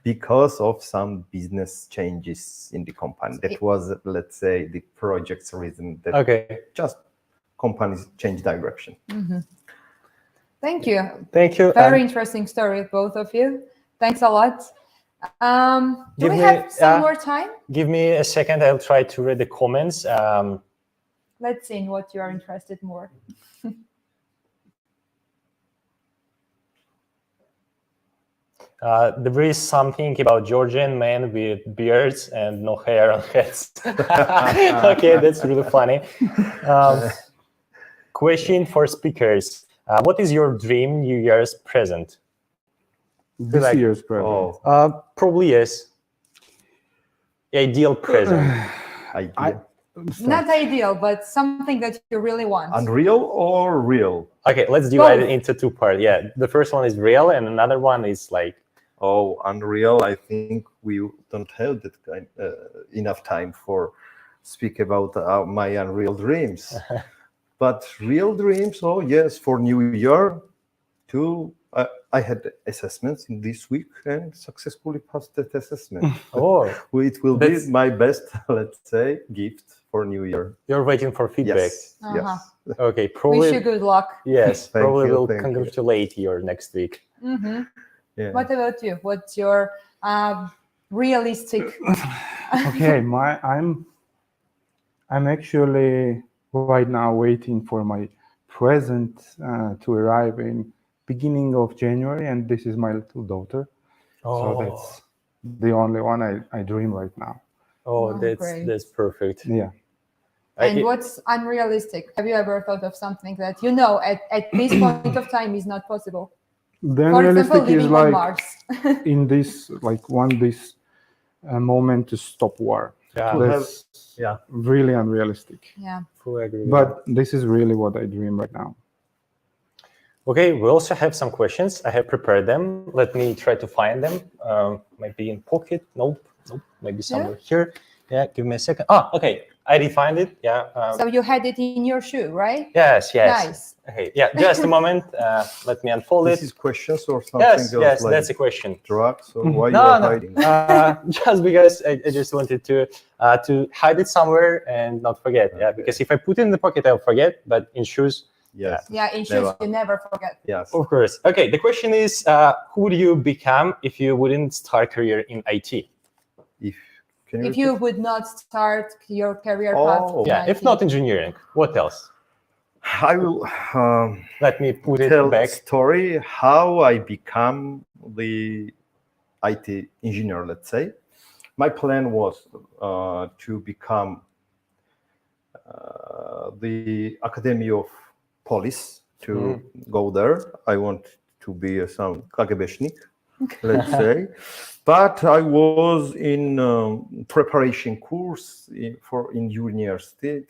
because of some business changes in the company. That was, let's say, the project's reason that just companies change direction. Thank you. Thank you. Very interesting story, both of you. Thanks a lot. Do we have some more time? Give me a second. I'll try to read the comments. Let's see in what you are interested more. There is something about Georgian men with beards and no hair on heads. Okay, that's really funny. Question for speakers. What is your dream New Year's present? This year's present. Probably yes. Ideal present. Ideal. Not ideal, but something that you really want. Unreal or real? Okay, let's divide it into two parts. Yeah, the first one is real, and another one is like. Oh, unreal! I think we don't have that enough time for speak about my unreal dreams. But real dreams, oh yes, for New Year, too. I had assessments in this week and successfully passed that assessment. It will be my best, let's say, gift for New Year. You're waiting for feedback. Yes. Okay, probably. Wish you good luck. Yes, probably will congratulate you next week. Yeah. What about you? What's your realistic? Okay, I'm actually right now waiting for my present to arrive in beginning of January, and this is my little daughter. So that's the only one I dream right now. That's perfect. Yeah. And what's unrealistic? Have you ever thought of something that you know at this point of time is not possible? The For unrealistic example, living is on like Mars. in this moment to stop war. That's really unrealistic. Yeah. Fully agree. But this is really what I dream right now. Okay, we also have some questions. I have prepared them. Let me try to find them. Maybe in pocket. Nope. Maybe somewhere here. Yeah, give me a second. Okay. I defined it. Yeah. So you had it in your shoe, right? Yes. Nice. Okay. Yeah. Just a moment. Let me unfold it. This is questions or something Yes. else? Yes. Like that's a question. drugs. So why you are hiding? Just because I just wanted to hide it somewhere and not forget. Yeah. Because if I put it in the pocket, I'll forget. But in shoes. Yes. Yeah. In shoes, you never forget. Yes. Of course. Okay. The question is, who would you become if you wouldn't start career in IT? If you would not start your career path. If not engineering, what else? I will let me put it tell back. A story how I become the IT engineer, let's say. My plan was to become the Academy of Police, to go there. I want to be some KGBшnik, let's say. But I was in preparation course in university,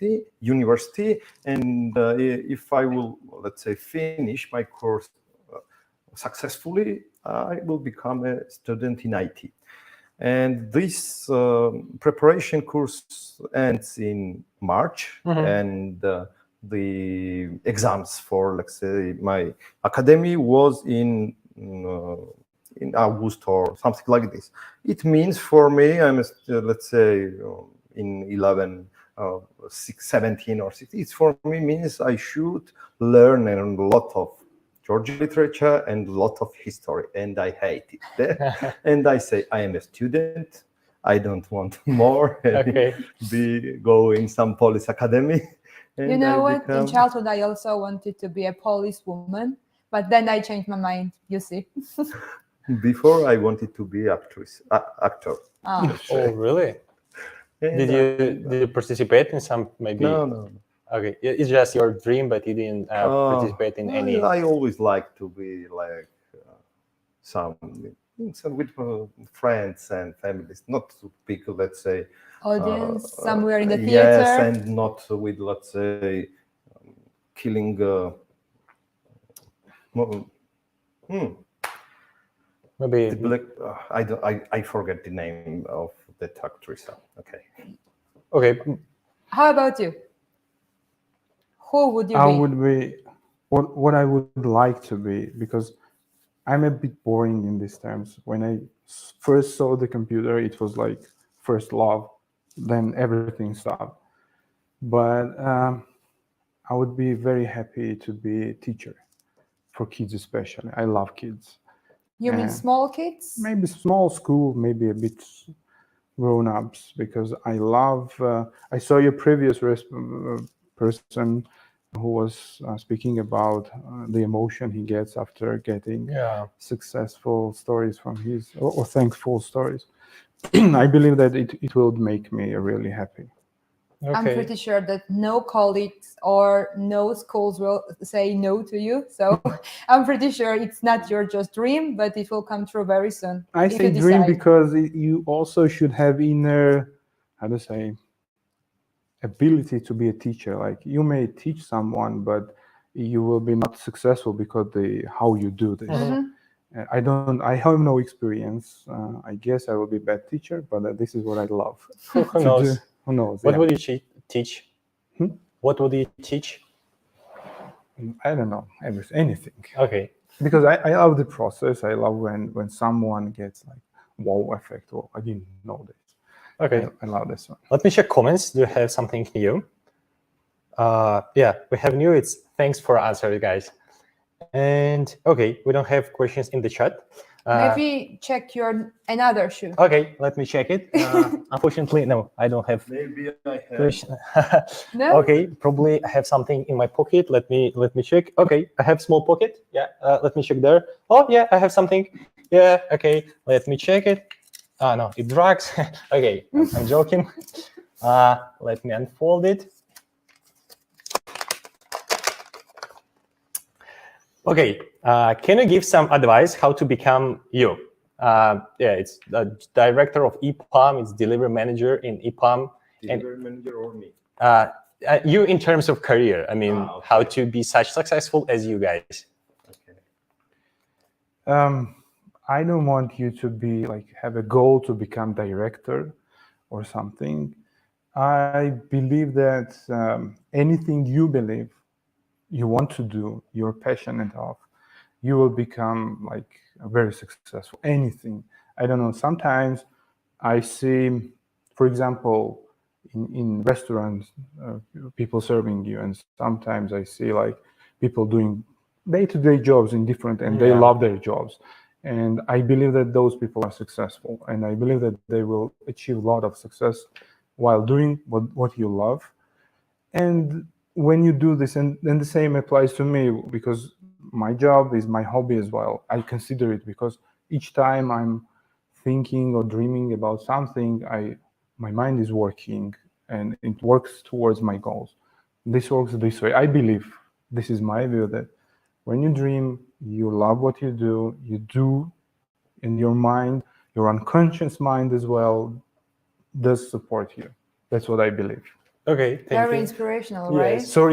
and if I will, let's say, finish my course successfully, I will become a student in IT. And this preparation course ends in March, and the exams for, let's say, my academy was in August or something like this. It means for me, I'm let's say in 17 or 16. It's for me means I should learn a lot of Georgian literature and a lot of history, and I hate it. And I say I am a student. I don't want more. Go in some police academy. You know what? In childhood, I also wanted to be a policewoman, but then I changed my mind. You see. Before I wanted to be actor. Oh, really? Did you participate in some maybe? No. Okay, it's just your dream, but you didn't participate in any. I always like to be like some So with friends and families, not too big, let's say, Audience somewhere in the theater. Yes, and not with, let's say, killing. Maybe The black. I forget the name of that actress. Okay. okay. How about you? Who would you I be? would be what I would like to be, because I'm a bit boring in these terms. When I first saw the computer, it was like first love, then everything stopped. But I would be very happy to be a teacher for kids, especially. I love kids. You mean small kids? Maybe small school, maybe a bit grown-ups, because I love. I saw your previous person who was speaking about the emotion he gets after getting successful stories from his, or thankful stories. I believe that it will make me really happy. Okay. I'm pretty sure that no colleagues or no schools will say no to you. So I'm pretty sure it's not your just dream, but it will come true very soon. I if say you dream decide. because you also should have inner, how to say, ability to be a teacher. Like, you may teach someone, but you will be not successful because how you do this. I have no experience. I guess I will be a bad teacher, but this is what I love. Who knows? Who knows? What yeah. would you teach? What would you teach? I don't know. Anything. Okay. Because I love the process. I love when someone gets like wow effect, or I didn't know this. Okay. I love this one. Let me check comments. Do you have something new? Yeah, we have new. It's thanks for answering, guys. And okay, we don't have questions in the chat. Maybe check your another shoe. Okay, let me check it. Unfortunately, no, I don't have. Maybe I have. Question. No? Okay, probably I have something in my pocket. Let me check. Okay, I have small pocket. Yeah, let me check there. Oh yeah, I have something. Yeah, okay, let me check it. No, it drags. Okay, I'm joking. Let me unfold it. Okay, can you give some advice how to become you? Yeah, it's the director of EPAM, it's delivery manager in EPAM. Delivery manager or me? You in terms of career, I mean, okay. how to be such successful as you guys. Okay. I don't want you to be like have a goal to become director or something. I believe that anything you believe you want to do, you're passionate of, you will become like very successful. Anything. I don't know. Sometimes I see, for example, in restaurants, people serving you, and sometimes I see like people doing day-to-day jobs in different, and they love their jobs. And I believe that those people are successful, and I believe that they will achieve a lot of success while doing what you love. And when you do this, and then the same applies to me, because my job is my hobby as well. I consider it, because each time I'm thinking or dreaming about something, my mind is working, and it works towards my goals. This works this way. I believe, this is my view, that when you dream, you love what you do, and your mind, your unconscious mind as well, does support you. That's what I believe. Okay, thank Very you. inspirational, right? So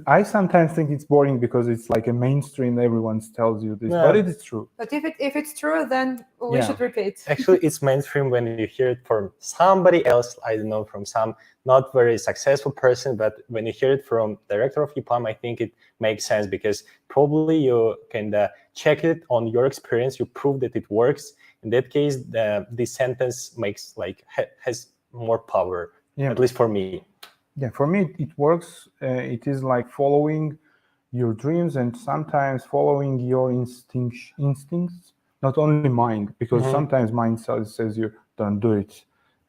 I sometimes think it's boring because it's like a mainstream, everyone tells you this, but it is true. But if it's true, then we should repeat. Actually, it's mainstream when you hear it from somebody else, I don't know, from some not very successful person, but when you hear it from director of EPAM, I think it makes sense, because probably you can check it on your experience, you prove that it works. In that case, this sentence makes has more power, at least for me. Yeah, for me, it works. It is like following your dreams, and sometimes following your instincts, not only mind, because sometimes mind says you don't do it,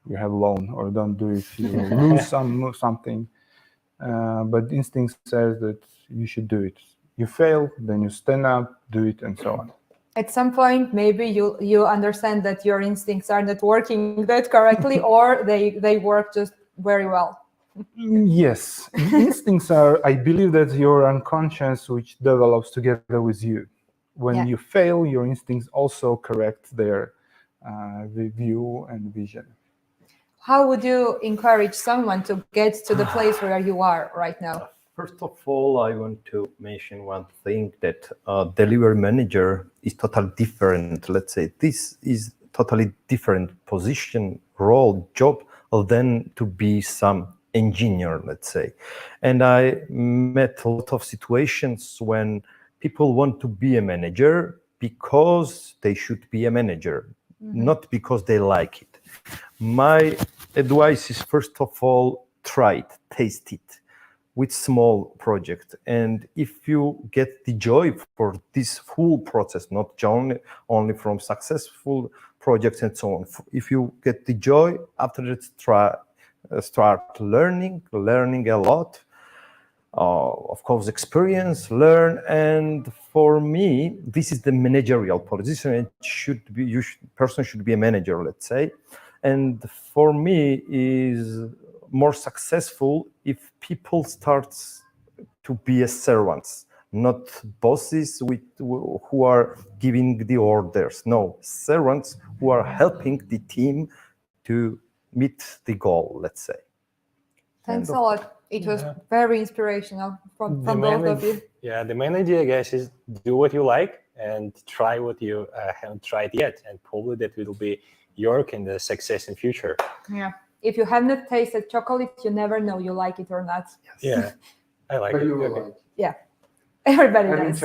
you have loan, or don't do it, you will lose something. But instinct says that you should do it. You fail, then you stand up, do it, and so on. At some point, maybe you understand that your instincts are not working that correctly, or they work just very well. Yes, instincts are, I believe, that your unconscious, which develops together with you. when you fail, your instincts also correct their view and vision. How would you encourage someone to get to the place where you are right now? First of all, I want to mention one thing, that delivery manager is totally different. Let's say this is totally different position, role, job than to be some engineer, let's say. And I met a lot of situations when people want to be a manager because they should be a manager, not because they like it. My advice is, first of all, try it, taste it with small project. And if you get the joy for this full process, not only from successful projects and so on, if you get the joy, after that, start learning a lot. Of course, experience, learn, and for me, this is the managerial position. It should be, person should be a manager, let's say. And for me, is more successful if people start to be as servants, not bosses who are giving the orders. No, servants who are helping the team to meet the goal, let's say. Thanks a lot. It was very inspirational from both of you. Yeah, the main idea, guys, is do what you like and try what you haven't tried yet, and probably that will be your kind of success in future. Yeah. If you have not tasted chocolate, you never know you like it or not. Yes. Yeah, I like it. Okay. Yeah, everybody does.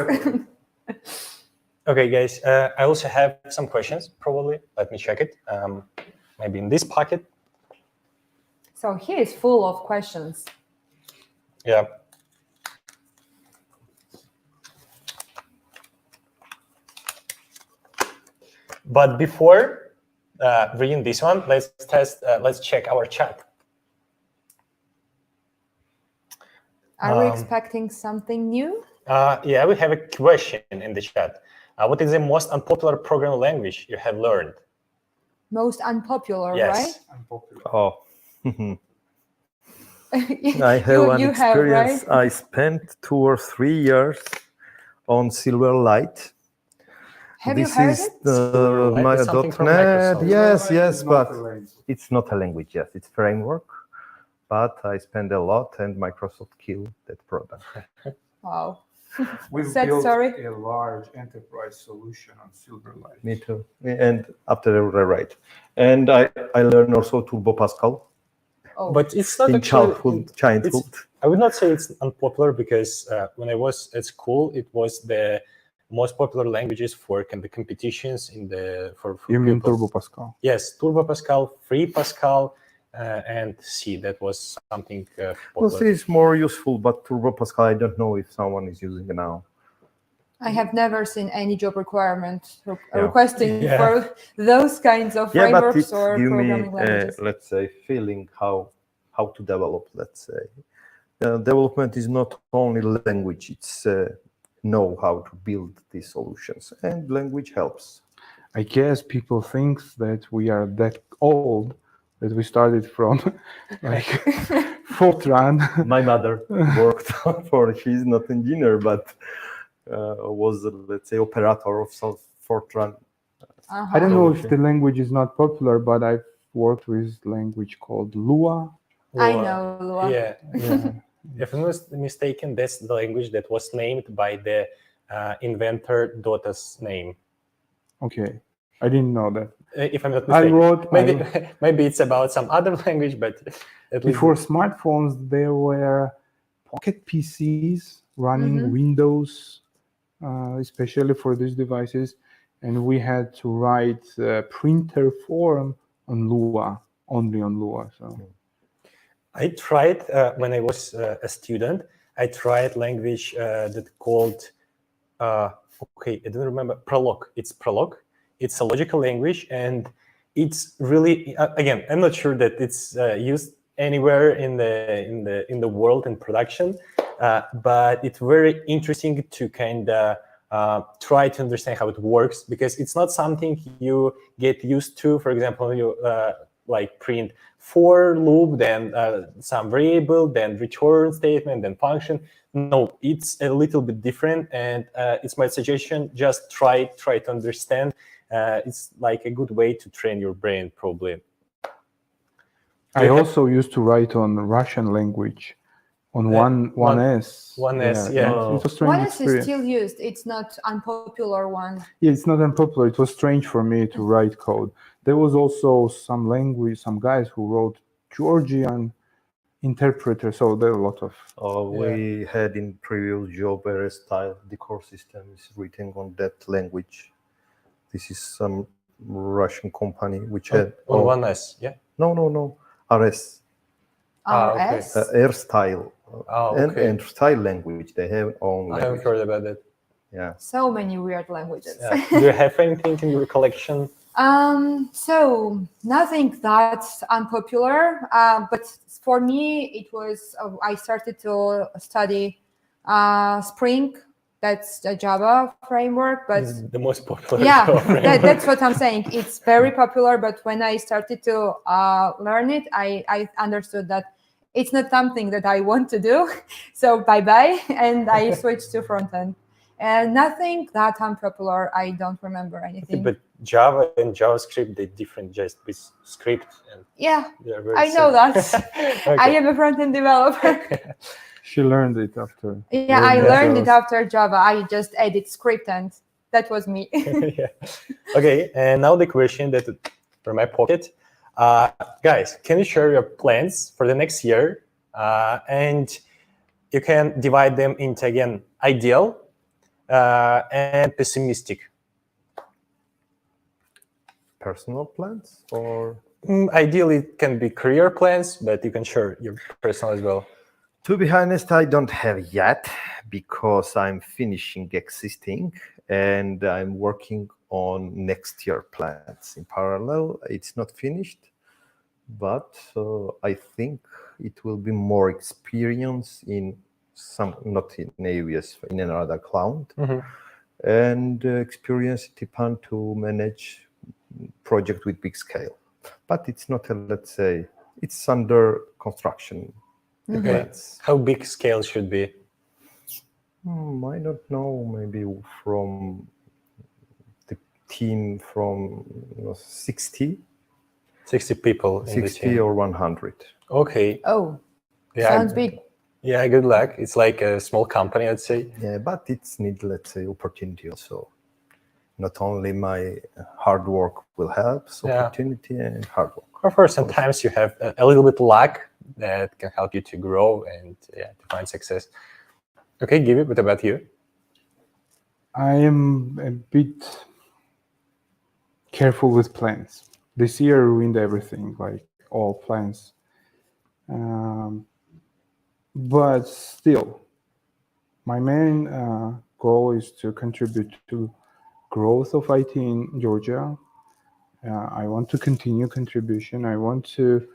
Okay, guys, I also have some questions, probably. Let me check it. Maybe in this pocket. So here is full of questions. Yeah. But before reading this one, let's check our chat. Are we expecting something new? Yeah, we have a question in the chat. What is the most unpopular programming language you have learned? Most unpopular, Yes. right? Unpopular. Oh. I have an experience. Right? I spent 2 or 3 years on Silverlight. Have This you heard is it? my is something from .NET. Microsoft. Yes, but Not a language. it's not a language. Yes, it's framework. But I spend a lot, and Microsoft killed that product. Wow. We've Sad built story. a large enterprise solution on Silverlight. Me too. And after I write, and I learned also Turbo Pascal Oh. But it's not in actually, childhood. I would not say it's unpopular, because when I was at school, it was the most popular languages for the competitions in the for You mean people. Turbo Pascal? Yes, Turbo Pascal, Free Pascal, and C. That was something Well, popular. C is more useful, but Turbo Pascal, I don't know if someone is using it now. I have never seen any job requirement Yeah. requesting Yeah. for those kinds of Yeah, but frameworks it or give me, programming languages. let's say, feeling how to develop. Let's say, development is not only language; it's know how to build these solutions, and language helps. I guess people think that we are that old that we started from like Fortran. My mother worked for. She's not engineer, but was let's say operator of some Fortran. I don't know if the language is not popular, but I've worked with language called Lua. I know, Lua. Yeah. Yeah. If I'm not mistaken, that's the language that was named by the inventor Dota's name. Okay, I didn't know that. If I'm not I mistaken. wrote Maybe it's about some other language, but at least before smartphones, there were pocket PCs running Windows, especially for these devices, and we had to write printer form on Lua, only on Lua. So I tried when I was a student. I tried language that called okay, I don't remember, Prolog. It's Prolog. It's a logical language, and it's really again, I'm not sure that it's used anywhere in the world in production, but it's very interesting to kind of try to understand how it works, because it's not something you get used to. For example, you like print for loop, then some variable, then return statement, then function. No, it's a little bit different, and it's my suggestion. Just try to understand. It's like a good way to train your brain, probably. I also used to write on Russian language, on 1S. 1S, yeah. It was strange 1S is experience. still used. It's not unpopular one. Yeah, it's not unpopular. It was strange for me to write code. There was also some language, some guys who wrote Georgian interpreter. So there are a lot of. We had in previous job a style. The core system is written on that language. This is some Russian company which had on 1S, yeah. No. RS. RS? AirStyle. Okay. And style language. They have own language. I haven't heard about that. Yeah. So many weird languages. Do you have anything in your collection? So nothing that's unpopular, but for me it was I started to study Spring. That's the Java framework, but the most popular. yeah, Java framework. that's what I'm saying. It's very popular, but when I started to learn it, I understood that it's not something that I want to do. So bye-bye, and I switched to front-end. And nothing that unpopular. I don't remember anything. But Java and JavaScript, they're different just with script. And yeah, I know that. Okay. I am a front-end developer. She learned it after. Yeah, I learned it after Java. I just added script, and that was me. Yeah. Okay, and now the question that from my pocket. Guys, can you share your plans for the next year? And you can divide them into, again, ideal and pessimistic. Personal plans or? Ideally, it can be career plans, but you can share your personal as well. To be honest, I don't have yet because I'm finishing existing and I'm working on next year plans in parallel. It's not finished, but I think it will be more experience in some, not in areas, in another cloud, and experience depend to manage project with big scale. But it's not a, let's say, it's under construction. Okay. How big scale should be? I don't know, maybe from the team from 60 people in the 60 team. or 100. Okay. Oh, yeah, sounds big. Yeah, good luck. It's like a small company, I'd say. Yeah, but it's need, let's say, opportunity also. Not only my hard work will help, so opportunity and hard work. Of course, sometimes you have a little bit luck that can help you to grow and to find success. Okay, Gibi, what about you? I am a bit careful with plans. This year ruined everything, like all plans. But still, my main goal is to contribute to growth of IT in Georgia. I want to continue contribution. I want to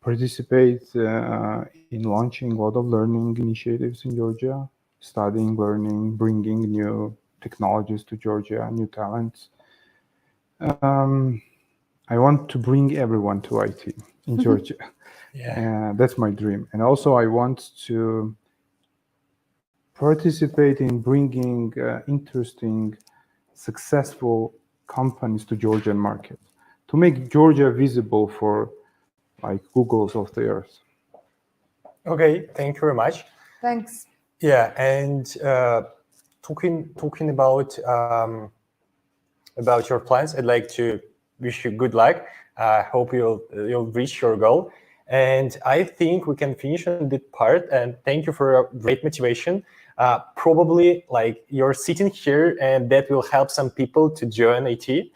participate in launching a lot of learning initiatives in Georgia, studying, learning, bringing new technologies to Georgia, new talents. I want to bring everyone to IT in Georgia. That's my dream. And also I want to participate in bringing interesting, successful companies to Georgian market, to make Georgia visible for like Googles of the earth. Okay, thank you very much. Thanks. Yeah, and talking about your plans, I'd like to wish you good luck. I hope you'll reach your goal. And I think we can finish on this part. And thank you for your great motivation. Probably like you're sitting here, and that will help some people to join IT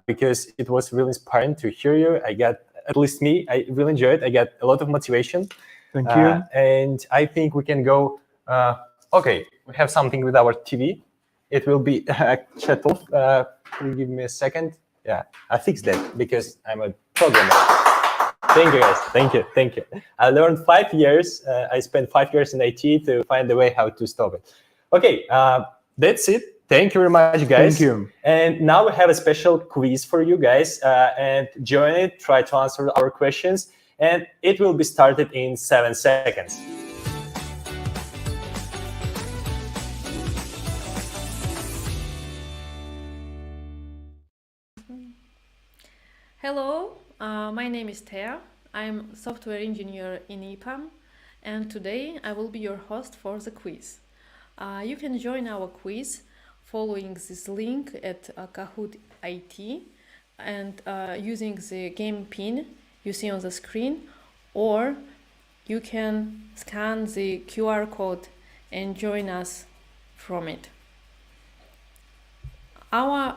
because it was really inspiring to hear you. I got, at least me, I really enjoyed it. I got a lot of motivation. Thank you. And I think we can go. Okay, we have something with our TV. It will be shut off. Can you give me a second? Yeah, I fixed that because I'm a programmer. Thank you, guys. Thank you. I learned 5 years. I spent 5 years in IT to find a way how to stop it. Okay, that's it. Thank you very much, guys. Thank you. And now we have a special quiz for you guys. And join it, try to answer our questions. And it will be started in 7 seconds. Hello, my name is Thea. I'm software engineer in EPAM, and today I will be your host for the quiz. You can join our quiz following this link at Kahoot IT and using the game pin you see on the screen, or you can scan the QR code and join us from it. Our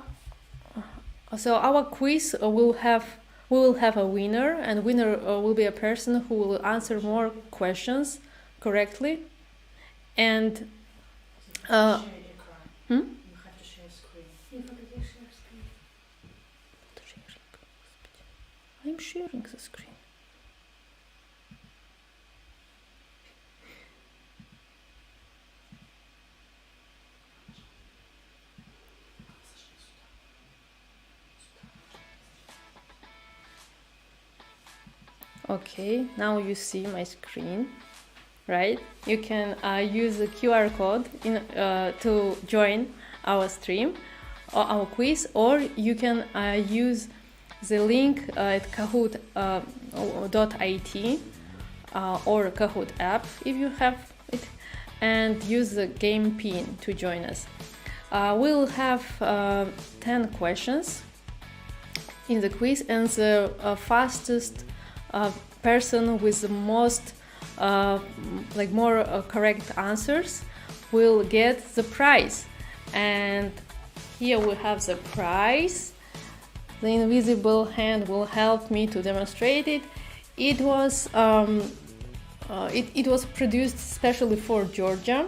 quiz we will have a winner, and winner will be a person who will answer more questions correctly. And You have to share screen. I'm sharing the screen. Okay, now you see my screen, right? You can use the QR code to join our stream or our quiz, or you can use the link at Kahoot.it or Kahoot app if you have it, and use the game pin to join us. We'll have 10 questions in the quiz, and the fastest person with the most more correct answers will get the prize. And here we have the prize. The invisible hand will help me to demonstrate it. It was produced especially for Georgia,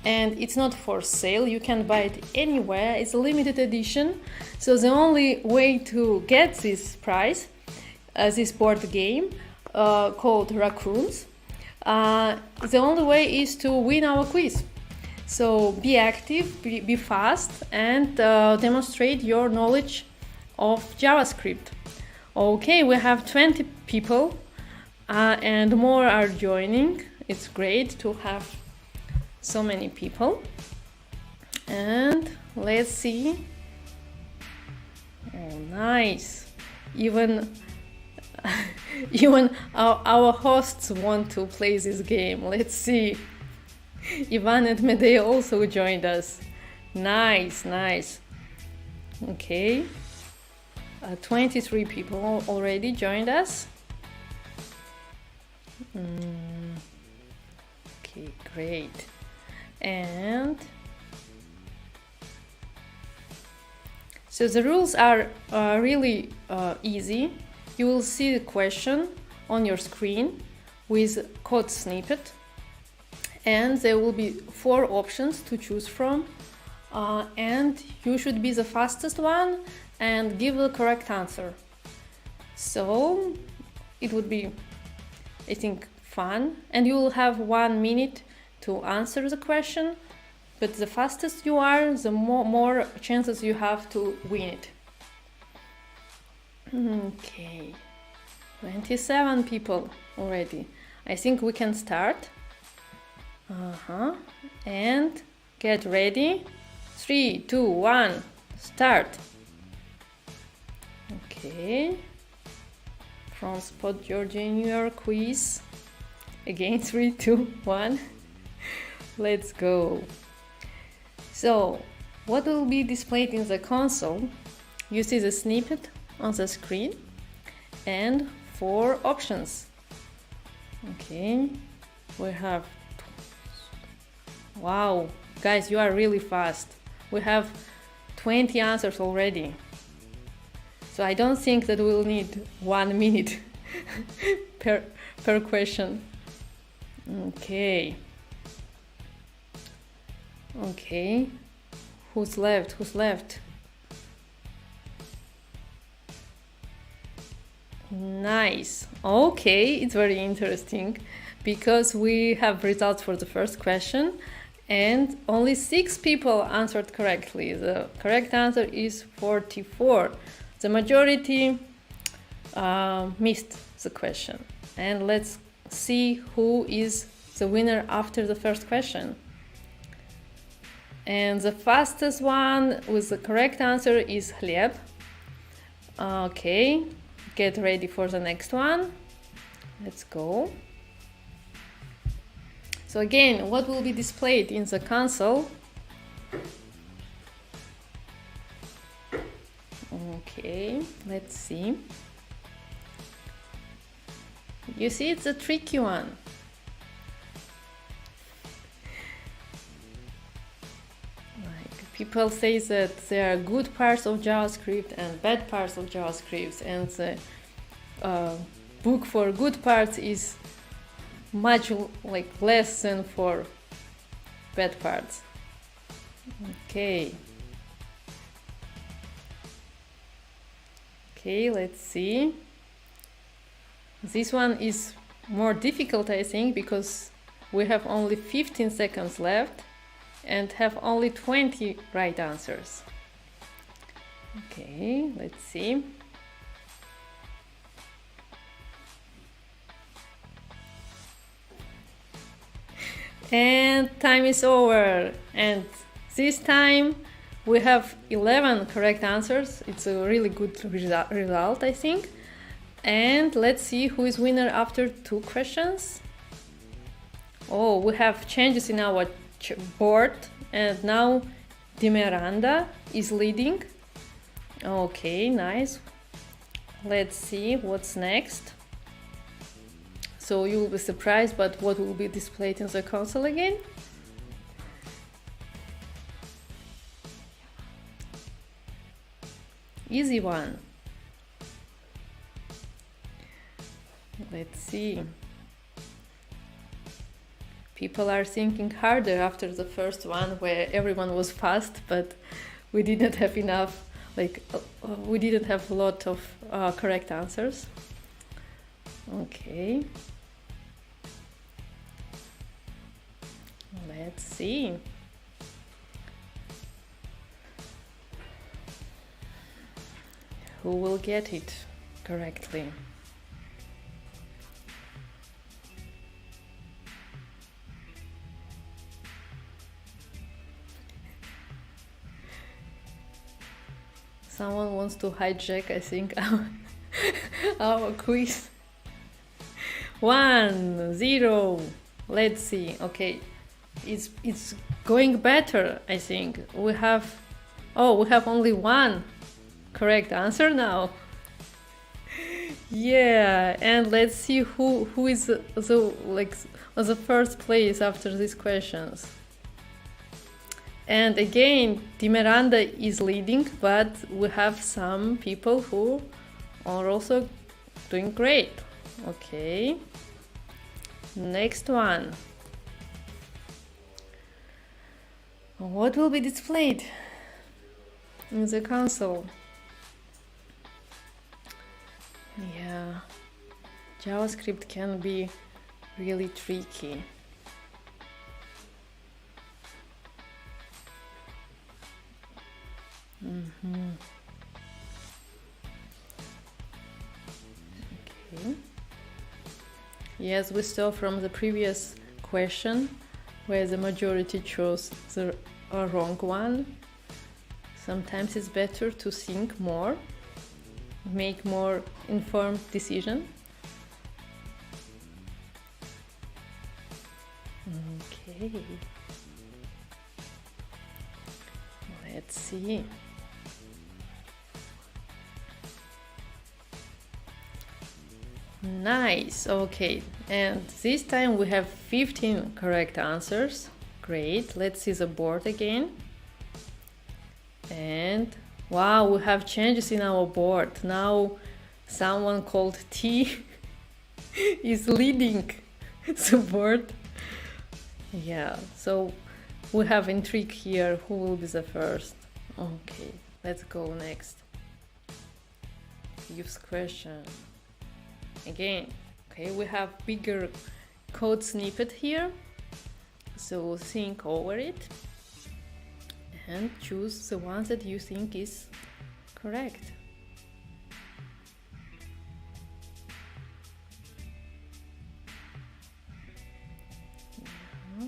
and it's not for sale. You can buy it anywhere. It's a limited edition. So the only way to get this prize, this board game called Raccoons, the only way is to win our quiz. So be active, be fast, and demonstrate your knowledge of JavaScript. Okay, we have 20 people and more are joining. It's great to have so many people. And let's see. Oh, nice. Even our hosts want to play this game. Let's see. Ivan and Medea also joined us. Nice. Okay. 23 people already joined us. Okay, great. And so the rules are really easy. You will see the question on your screen with code snippet, and there will be 4 options to choose from, and you should be the fastest one and give the correct answer. So it would be, I think, fun, and you will have 1 minute to answer the question, but the fastest you are, the more chances you have to win it. Okay, 27 people already. I think we can start. And get ready. 3, 2, 1, start. Okay. FrontSpot Georgia New York quiz. Again, 3, 2, 1. Let's go. So, what will be displayed in the console? You see the snippet on the screen and 4 options. Okay, we have, wow, guys, you are really fast. We have 20 answers already. So I don't think that we'll need 1 minute per question. Okay. Who's left? Nice. Okay, it's very interesting because we have results for the first question And only 6 people answered correctly. The correct answer is 44. The majority missed the question. And let's see who is the winner after the first question. And the fastest one with the correct answer is Gleb. Okay, get ready for the next one. Let's go. So again, what will be displayed in the console? Okay, let's see. You see, it's a tricky one. Like, people say that there are good parts of JavaScript and bad parts of JavaScript, and the book for good parts is much like less than for bad parts. Okay. Okay, let's see. This one is more difficult, I think, because we have only 15 seconds left and have only 20 right answers. Okay, let's see. And time is over. And this time we have 11 correct answers. It's a really good result, I think. And let's see who is winner after 2 questions. Oh, we have changes in our board, and now Di Miranda is leading. Okay, nice. Let's see what's next. So you will be surprised, but what will be displayed in the console again? Easy one. Let's see. People are thinking harder after the first one, where everyone was fast, but we didn't have enough, we didn't have a lot of correct answers. Okay. Let's see. Who will get it correctly? Someone wants to hijack, I think, our quiz. 1, 0. Let's see. Okay, it's going better, I think. We have only 1 correct answer now. Yeah, and let's see who is the first place after these questions. And again, Di Miranda is leading, but we have some people who are also doing great. Okay. Next one. What will be displayed in the console? Yeah, JavaScript can be really tricky. Okay. Yes, we saw from the previous question where the majority chose the wrong one. Sometimes it's better to think more, make more informed decision. Okay. Let's see. Nice. Okay, and this time we have 15 correct answers. Great. Let's see the board again. And wow, we have changes in our board. Now someone called T is leading the board. Yeah, so we have intrigue here. Who will be the first? Okay, let's go next. Use question. Again, okay, we have bigger code snippet here. So think over it and choose the one that you think is correct. Yeah.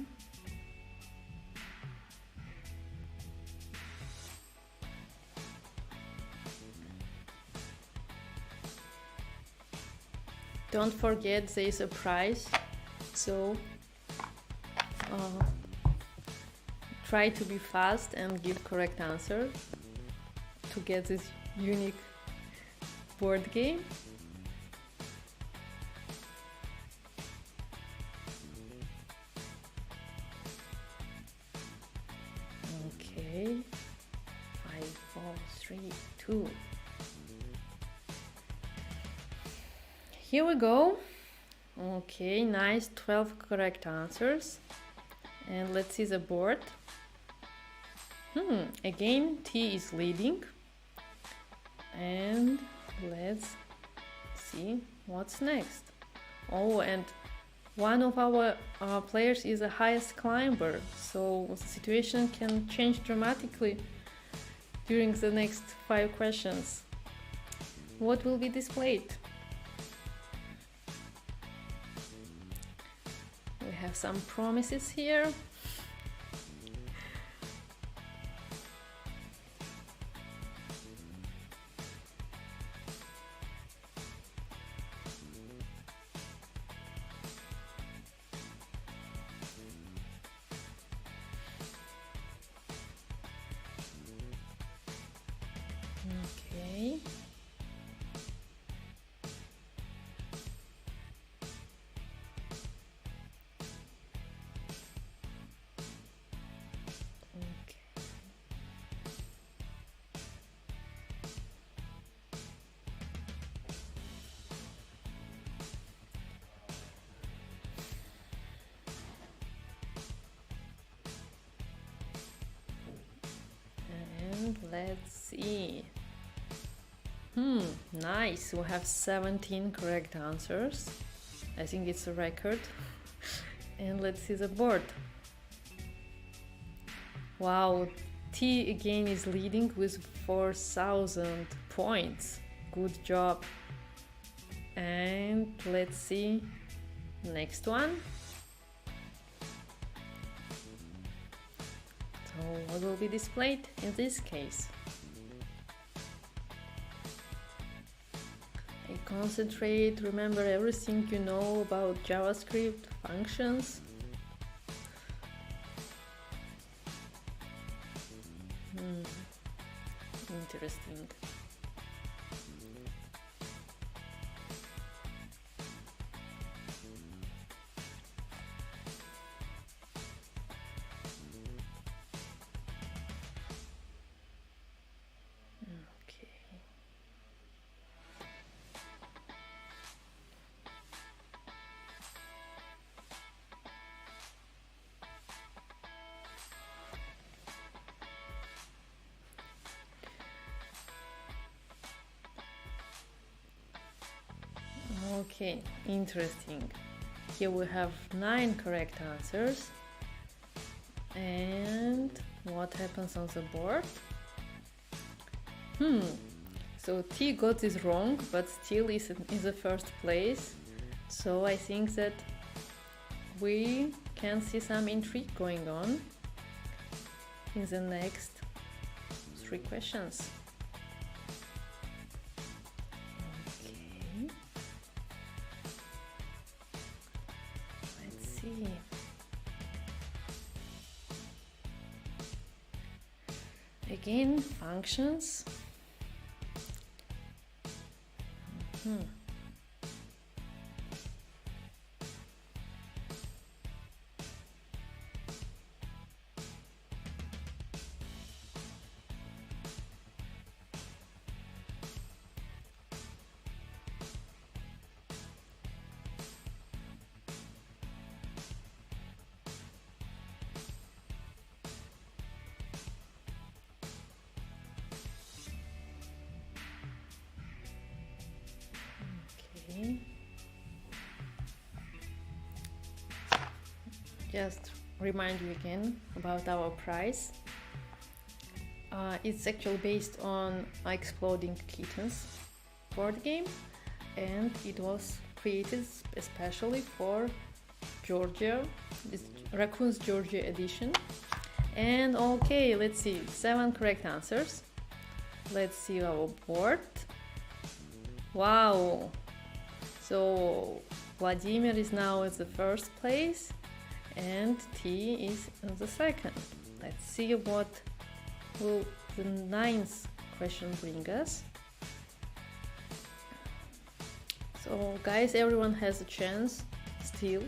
Don't forget there is a prize, so try to be fast and give correct answer to get this unique board game. Okay, 5, 4, 3, 2. Here we go. Okay, nice, 12 correct answers. And let's see the board. Again, T is leading. And let's see what's next. Oh, and one of our players is the highest climber, so the situation can change dramatically during the next 5 questions. What will be displayed? We have some promises here. Okay. And let's see. Nice. We have 17 correct answers. I think it's a record. And let's see the board. Wow, T again is leading with 4,000 points. Good job. And let's see next one. So what will be displayed in this case? Concentrate, remember everything you know about JavaScript, functions. Interesting. Okay, interesting. Here we have 9 correct answers. And what happens on the board? So T got this wrong, but still is in the first place. So I think that we can see some intrigue going on in the next 3 questions. Again, functions. Just remind you again about our prize. It's actually based on Exploding Kittens board game, and it was created especially for Georgia. It's Raccoons Georgia edition. And okay, let's see, 7 correct answers. Let's see our board. Wow! So Vladimir is now at the first place and T is in the second. Let's see what will the 9th question bring us. So guys, everyone has a chance still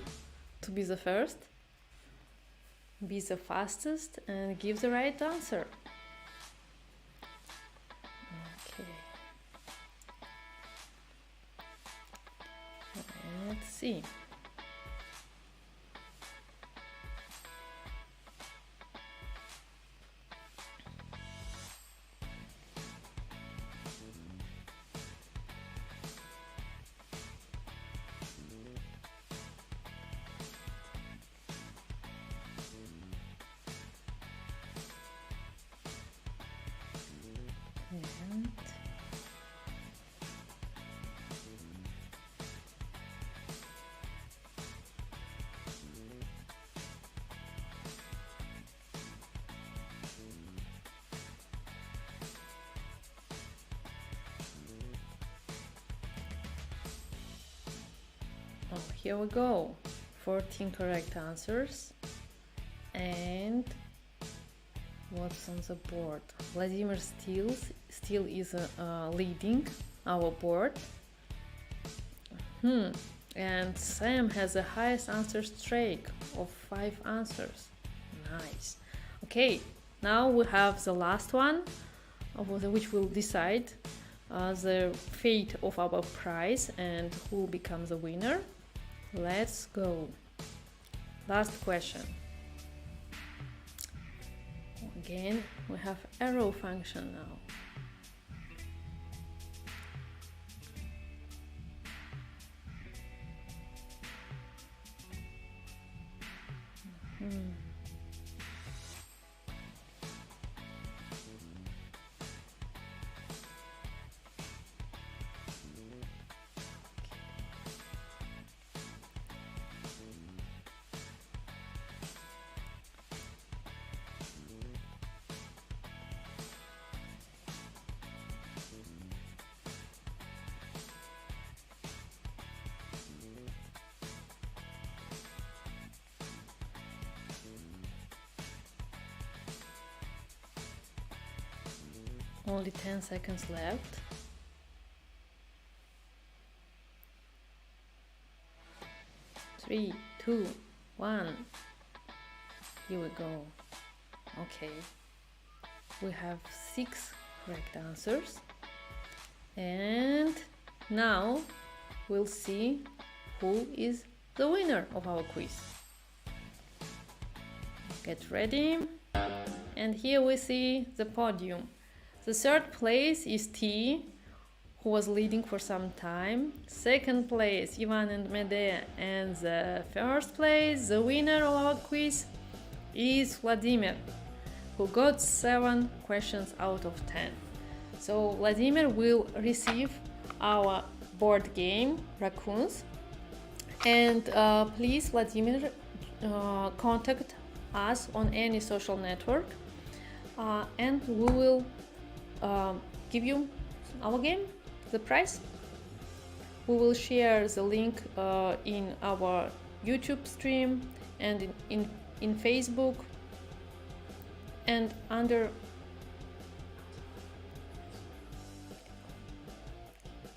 to be the first, be the fastest and give the right answer. Okay. Let's see. And oh, here we go. 14 correct answers. And what's on the board? Vladimir still is leading our board. And Sam has the highest answer streak of 5 answers. Nice. Okay, now we have the last one, which will decide the fate of our prize and who becomes the winner. Let's go. Last question. Again, we have arrow function now. Only 10 seconds left. Three, two, one. Here we go. Okay. We have 6 correct answers. And now we'll see who is the winner of our quiz. Get ready. And here we see the podium. The third place is T, who was leading for some time. Second place, Ivan and Medea. And the first place, the winner of our quiz, is Vladimir, who got 7 questions out of 10. So Vladimir will receive our board game, Raccoons. And please, Vladimir, contact us on any social network. And we will give you our game, the prize. We will share the link in our YouTube stream and in Facebook and under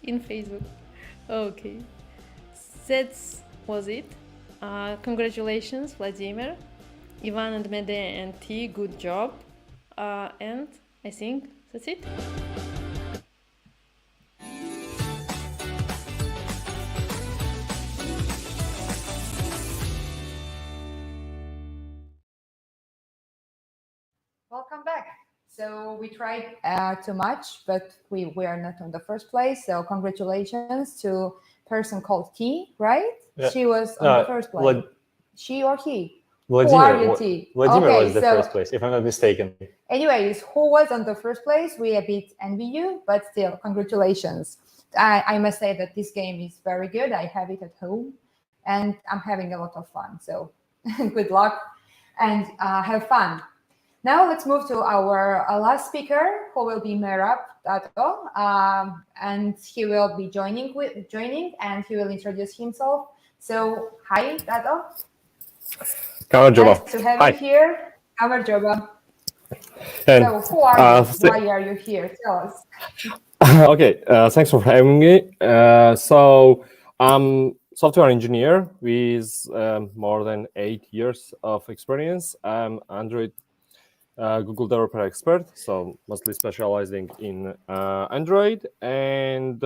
in Facebook. Okay, that was it. Congratulations, Vladimir, Ivan and Medea and T, good job. And I think that's it. Welcome back. So we tried too much, but we were not on the first place. So congratulations to person called T, right? Yeah. She was on the first place. What? She or he? Vladimir, Who are you, T? Vladimir Okay, was the so- first place, if I'm not mistaken. Anyways, who was on the first place? We a bit envy you, but still, congratulations. I must say that this game is very good. I have it at home, and I'm having a lot of fun. So good luck and have fun. Now let's move to our last speaker, who will be Merab Tato, and he will be joining, and he will introduce himself. So, hi, Tato. Kamerjoba. Nice to have Hi. you here. Kamerjoba. And, So, who are you? Why are you here? Tell us. okay, thanks for having me. So I'm software engineer with more than 8 years of experience. I'm Android Google developer expert, so mostly specializing in Android, and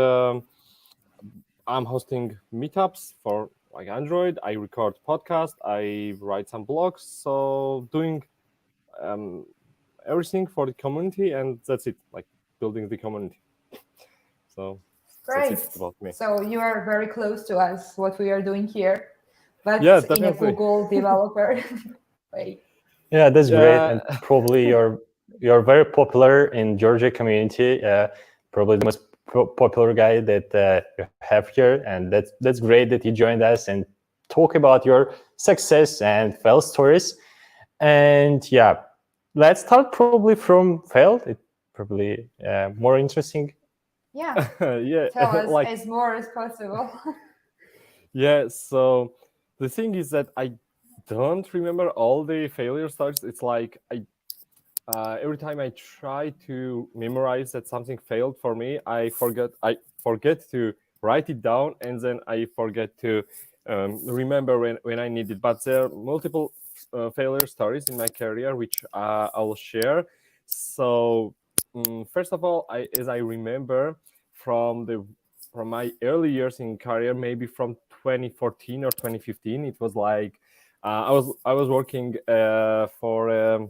I'm hosting meetups for like Android. I record podcasts. I write some blogs. So doing everything for the community, and that's it. Like building the community. So Great. that's it about me. So you are very close to us, what we are doing here, but Yeah, in a definitely. Google developer way. Yeah, that's great, Yeah. and probably you're very popular in Georgia community. Probably the most popular guy that you have here, and that's great that you joined us and talk about your success and fail stories. And yeah, let's start probably from fail. It probably more interesting. Yeah, Yeah. tell us like as more as possible. yeah. So the thing is that I don't remember all the failure stories. It's like I every time I try to memorize that something failed for me, I forget to write it down, and then I forget to remember when I need it. But there are multiple failure stories in my career which I'll share. So first of all, as I remember from my early years in career, maybe from 2014 or 2015, it was like I was working for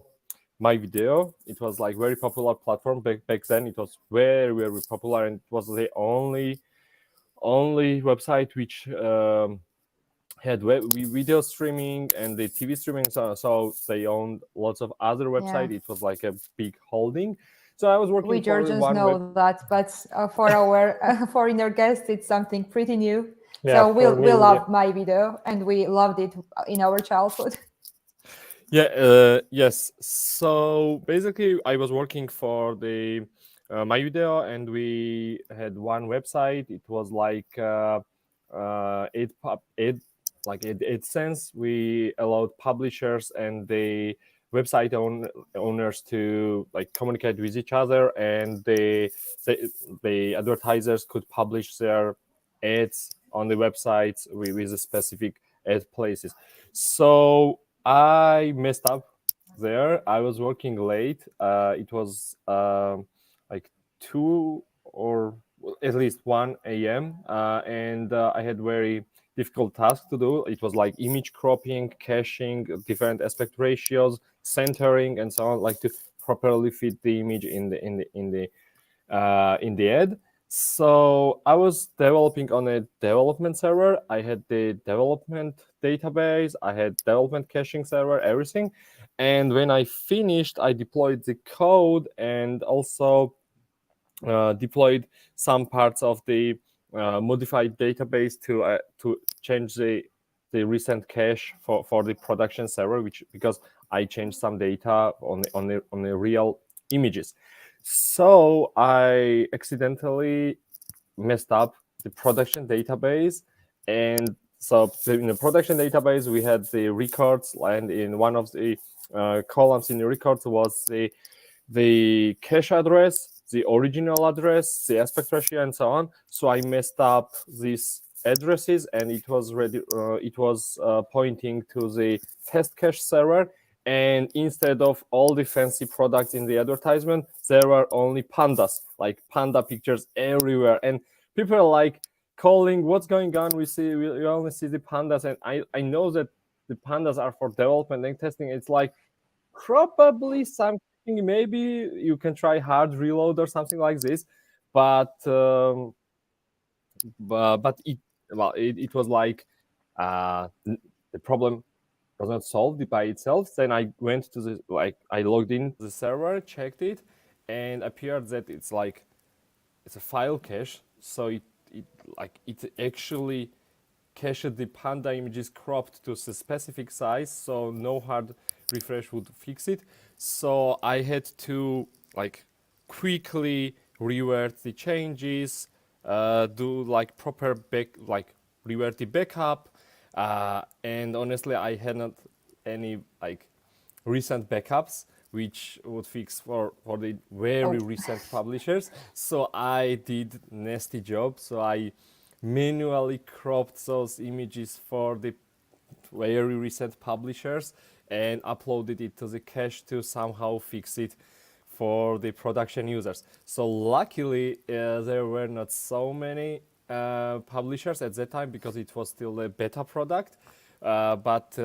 my video. It was like very popular platform back then. It was very popular, and it was the only website which had video streaming and the TV streaming. So they owned lots of other websites. Yeah. It was like a big holding. So I was working We for Georgians one know that, but for our foreigner guests, it's something pretty new. Yeah, So we for me, loved my video, and we loved it in our childhood. Yeah, yes. So basically, I was working for the my video, and we had one website. It was like eight cents. We allowed publishers and the website owners to like communicate with each other, and the advertisers could publish their ads on the websites with a specific ad places. So I messed up there. I was working late. It was like 2 or at least 1 a.m. And I had very difficult task to do. It was like image cropping, caching, different aspect ratios, centering, and so on, like to properly fit the image in the ad. So I was developing on a development server. I had the development database, I had development caching server, everything. And when I finished, I deployed the code and also deployed some parts of the modified database to change the recent cache for the production server, because I changed some data on the real images. So I accidentally messed up the production database, and so in the production database we had the records, and in one of the columns in the records was the cache address, the original address, the aspect ratio, and so on. So I messed up these addresses, and it was pointing to the test cache server. And instead of all the fancy products in the advertisement, there were only pandas, like panda pictures everywhere. And people are like calling, what's going on? We only see the pandas. And I know that the pandas are for development and testing. It's like probably something, maybe you can try hard reload or something like this. But it was like the problem was not solved by itself. Then I went to the I logged in the server, checked it, and appeared that it's a file cache. So it actually cached the panda images cropped to a specific size, so no hard refresh would fix it. So I had to quickly revert the changes, do proper revert the backup, and honestly I had not any recent backups which would fix for the very recent publishers. So I did nasty job. So I manually cropped those images for the very recent publishers and uploaded it to the cache to somehow fix it for the production users. So luckily there were not so many publishers at that time because it was still a beta product. But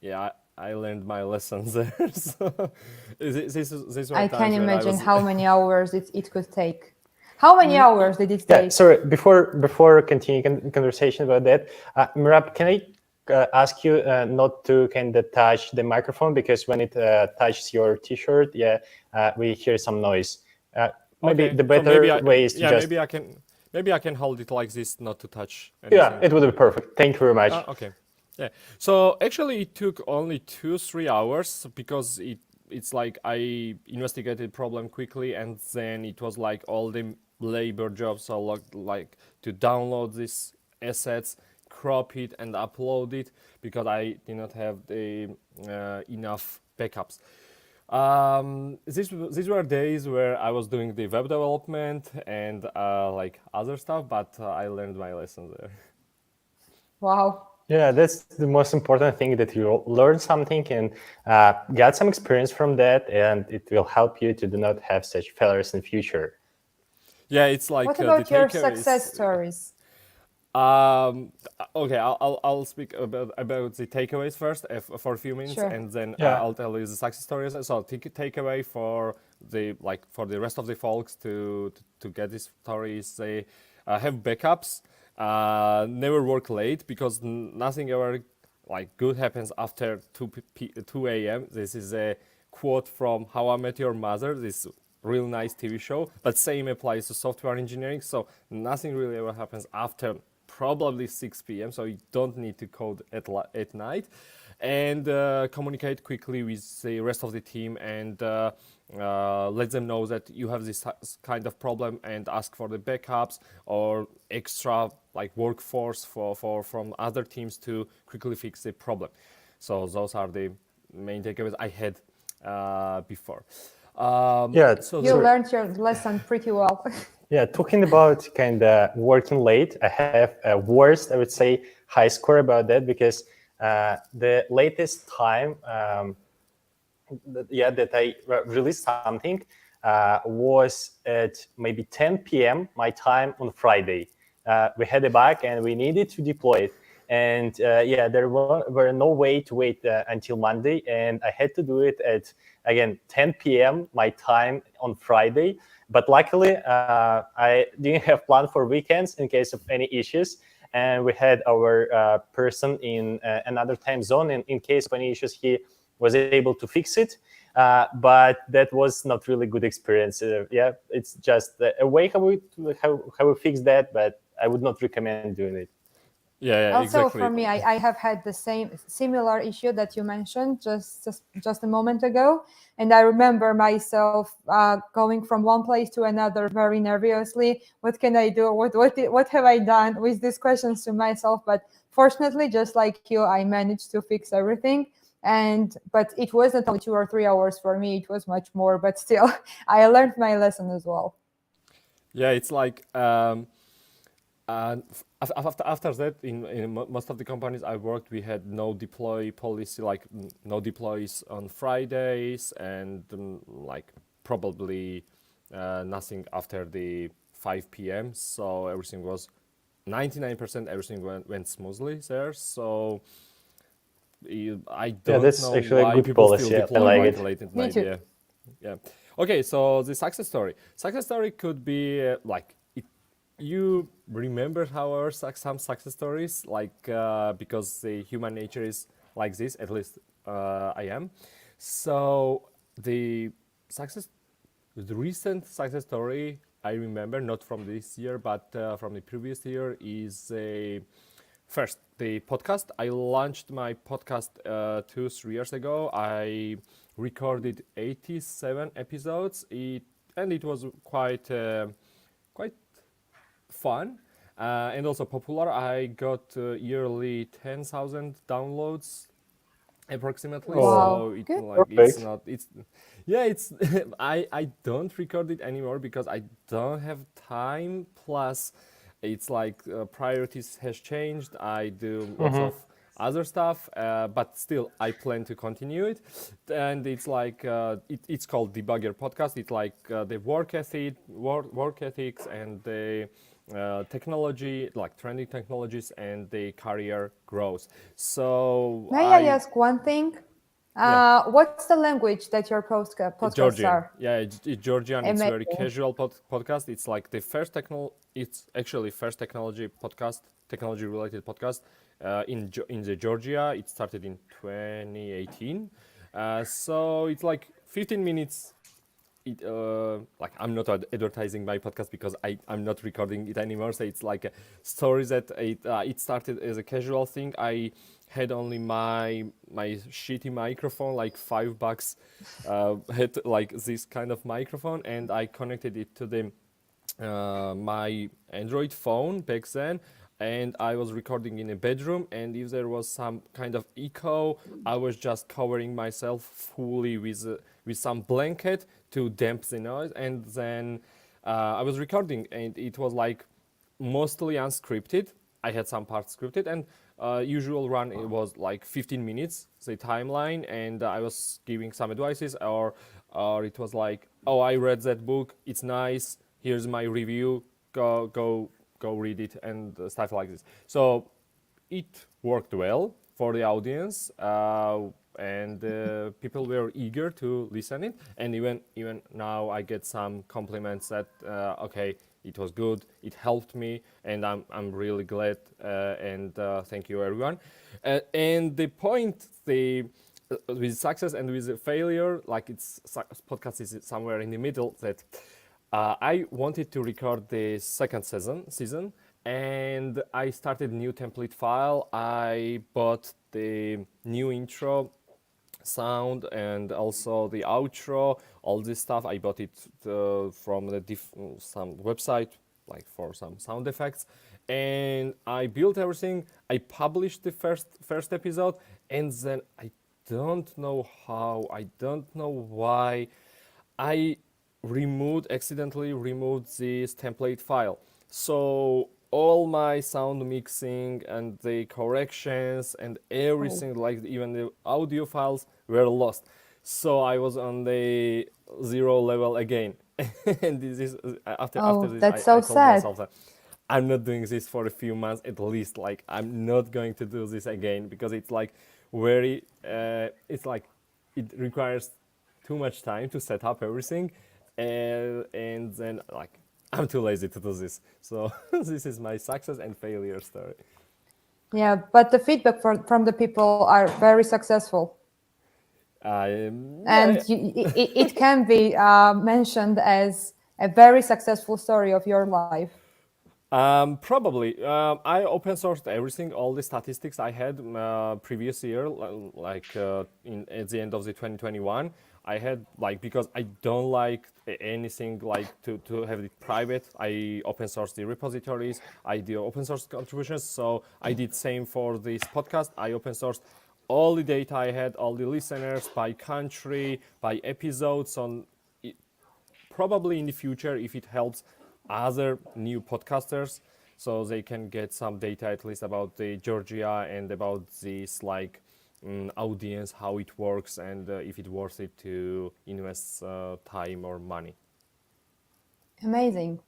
yeah, I learned my lessons there. So this I can imagine how many hours it could take. How many hours did it take? Yeah, sorry, before continuing conversation about that, Mirab, can I ask you not to kind of touch the microphone, because when it touches your t-shirt, we hear some noise. Maybe okay. the better way is to just... Maybe I can hold it like this, not to touch anything. Yeah, it would be perfect. Thank you very much. Okay. Yeah. So actually it took only 2-3 hours because it's like I investigated problem quickly, and then it was like all the labor jobs. So like to download these assets, crop it and upload it, because I did not have the enough backups. These were days where I was doing the web development and like other stuff, but I learned my lesson there. Wow. Yeah, that's the most important thing, that you learn something and get some experience from that, and it will help you to do not have such failures in future. Yeah, it's like what about your success stories? Okay, I'll speak about the takeaways first for a few minutes, sure. and then I'll tell you the success stories. So takeaway for the rest of the folks to get these stories, they have backups. Never work late, because nothing ever good happens after 2 a.m. This is a quote from How I Met Your Mother, this real nice TV show, but same applies to software engineering. So nothing really ever happens after probably 6 p.m. So you don't need to code at night, and communicate quickly with the rest of the team, and let them know that you have this kind of problem, and ask for the backups or extra workforce from other teams to quickly fix the problem. So those are the main takeaways I had before. So you learned your lesson pretty well. Yeah, talking about kind of working late, I have a worst, I would say, high score about that, because the latest time that I released something was at maybe 10 p.m. my time on Friday. We had a bug and we needed to deploy it. And there were no way to wait until Monday. And I had to do it at, again, 10 p.m. my time on Friday. But luckily, I didn't have planned for weekends in case of any issues. And we had our person in another time zone. And in case of any issues, he was able to fix it. But that was not really good experience. It's just a way how we fix that, but I would not recommend doing it. Yeah, also exactly. For me, I have had the similar issue that you mentioned just a moment ago, and I remember myself going from one place to another very nervously. What can I do? What have I done? With these questions to myself. But fortunately, just like you, I managed to fix everything. But it wasn't only 2 or 3 hours for me; it was much more. But still, I learned my lesson as well. Yeah, it's like. And after that, in most of the companies I worked, we had no deploy policy, like no deploys on Fridays, and probably nothing after the 5 p.m. So everything was 99%. Everything went smoothly there. So I don't that's know actually why a good people policy. still deploy I like it. late at Me night. too. Yeah. Okay, so the success story. Success story could be you remember, however, some success stories, because the human nature is like this. At least I am. So the recent success story I remember, not from this year, but from the previous year, is first the podcast. I launched my podcast 2-3 years ago. I recorded 87 episodes. It was quite fun and also popular. I got yearly 10,000 downloads approximately. Wow. So it, Good. like it's I don't record it anymore because I don't have time. Plus, it's like priorities has changed. I do lots of other stuff, but still I plan to continue it. And it's like it's called Debugger Podcast. It's like the work ethics and the technology, like trending technologies and the career growth. So May I ask one thing? What's the language that your podcasts Georgian. are? Yeah, it's Georgian. It's very Amazing. casual podcast. It's like the first It's actually first technology podcast, technology related podcast in the Georgia. It started in 2018. So it's like 15 minutes. Like I'm not advertising my podcast because I'm not recording it anymore. So it's like a story that it started as a casual thing. I had only my shitty microphone, like $5, had like this kind of microphone, and I connected it to the my Android phone back then, and I was recording in a bedroom, and if there was some kind of echo, I was just covering myself fully with some blanket to dampen the noise, and then I was recording, and it was like mostly unscripted. I had some parts scripted, and usual run it was like 15 minutes, the timeline, and I was giving some advices, or it was like, oh, I read that book, it's nice, here's my review, go read it, and stuff like this. So it worked well for the audience, and people were eager to listen it. And even now, I get some compliments that okay, it was good, it helped me, and I'm really glad. And thank you, everyone. And the point, with success and with failure, like it's podcast is somewhere in the middle. That I wanted to record the second season, and I started new template file. I bought the new intro sound and also the outro, all this stuff. I bought it from some website, like for some sound effects, and I built everything. I published the first episode, and then I don't know how, I don't know why, I accidentally removed this template file. So all my sound mixing and the corrections and everything, like even the audio files, were lost. So I was on the 0 level again. And this is after this, that's I so told sad. myself that I'm not doing this for a few months at least. Like I'm not going to do this again, because it's like very it's like it requires too much time to set up everything, and then like I'm too lazy to do this. So this is my success and failure story. Yeah, but the feedback from the people are very successful. And it can be mentioned as a very successful story of your life. Probably. I open sourced everything, all the statistics I had previous year, like at the end of the 2021. I had like, because I don't like anything like to have it private. I open source the repositories. I do open source contributions. So I did same for this podcast. I open sourced all the data I had, all the listeners by country, by episodes. Probably in the future, if it helps other new podcasters, so they can get some data at least about the Georgia and about this like audience, how it works, and if it's worth it to invest time or money. Amazing.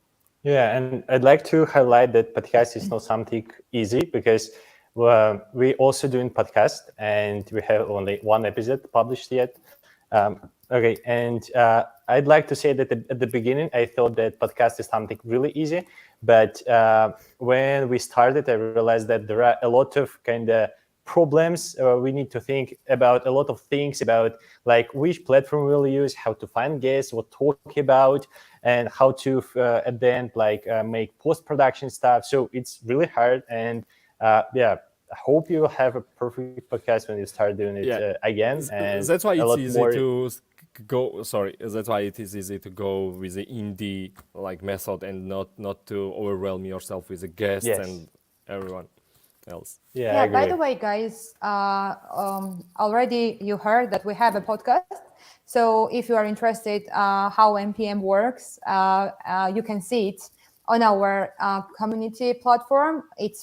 Yeah, and I'd like to highlight that podcast is not something easy, because we also doing podcast, and we have only one episode published yet. Okay, and I'd like to say that at the beginning, I thought that podcast is something really easy, but when we started, I realized that there are a lot of kind of problems. We need to think about a lot of things about like which platform we'll use, how to find guests, what talk about, and how to at the end like make post-production stuff. So it's really hard, and yeah, I hope you have a perfect podcast when you start doing it again. And that's why a it's lot easy more... to go. Sorry, that's why it is easy to go with the indie like method and not to overwhelm yourself with the guests and everyone else. Yeah, I agree. By the way, guys, already you heard that we have a podcast. So if you are interested how NPM works, you can see it on our community platform. It's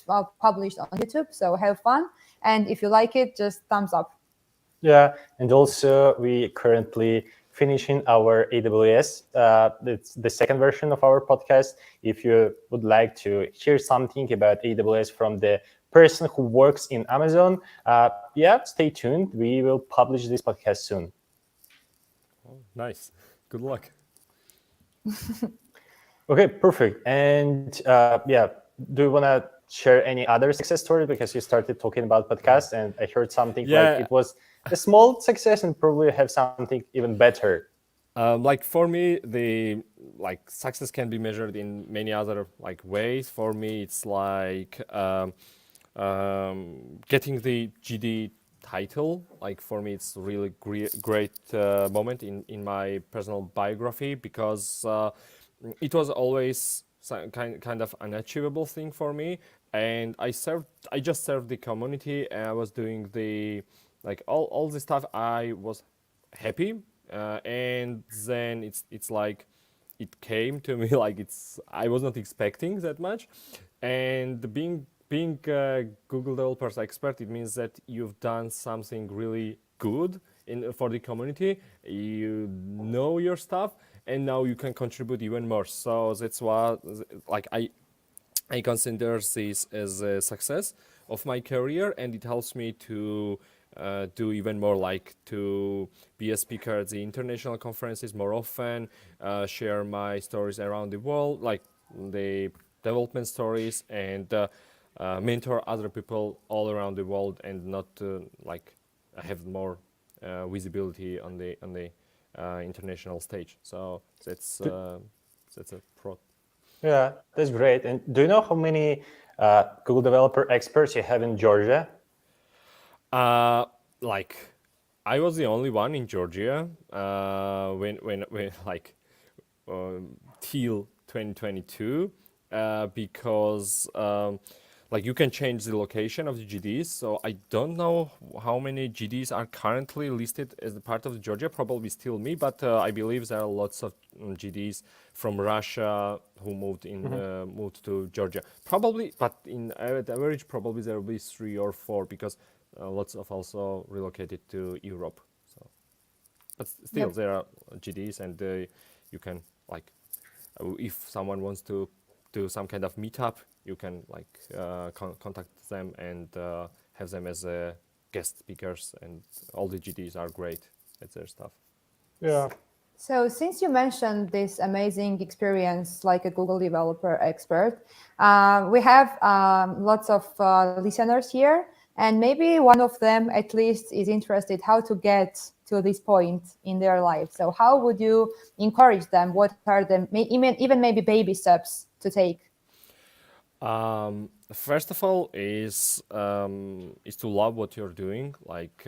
published on YouTube, so have fun. And if you like it, just thumbs up. Yeah, and also we currently finishing our AWS. It's the second version of our podcast. If you would like to hear something about AWS from the person who works in Amazon, yeah, stay tuned. We will publish this podcast soon. Oh, nice. Good luck. Okay, perfect. And yeah, do you want to share any other success story? Because you started talking about podcasts, and I heard something like it was a small success, and probably have something even better. Like for me, the like success can be measured in many other like ways. For me, it's like getting the GD title. Like for me, it's really great moment in my personal biography, because it was always some kind of unachievable thing for me, and I just served the community, and I was doing the like all the stuff. I was happy, and then it's like it came to me like I was not expecting that much, and being a Google developers expert, it means that you've done something really good for the community. You know your stuff, and now you can contribute even more. So that's what like I consider this as a success of my career, and it helps me to do even more, like to be a speaker at the international conferences more often, share my stories around the world, like the development stories, and mentor other people all around the world, and not like have more visibility on the international stage. So that's a pro. Yeah, that's great. And do you know how many Google developer experts you have in Georgia? Like I was the only one in Georgia when like till 2022, because like you can change the location of the GDs. So I don't know how many GDs are currently listed as a part of Georgia. Probably still me, but I believe there are lots of GDs from Russia who moved to Georgia. Probably, but in average, probably there will be 3 or 4, because lots of also relocated to Europe. So, but still there are GDs, and you can like if someone wants to do some kind of meetup, you can like contact them and have them as guest speakers, and all the GDs are great at their stuff. Yeah. So since you mentioned this amazing experience like a Google developer expert, we have lots of listeners here, and maybe one of them at least is interested how to get to this point in their life. So how would you encourage them? What are the even maybe baby steps to take? First of all, is to love what you're doing. Like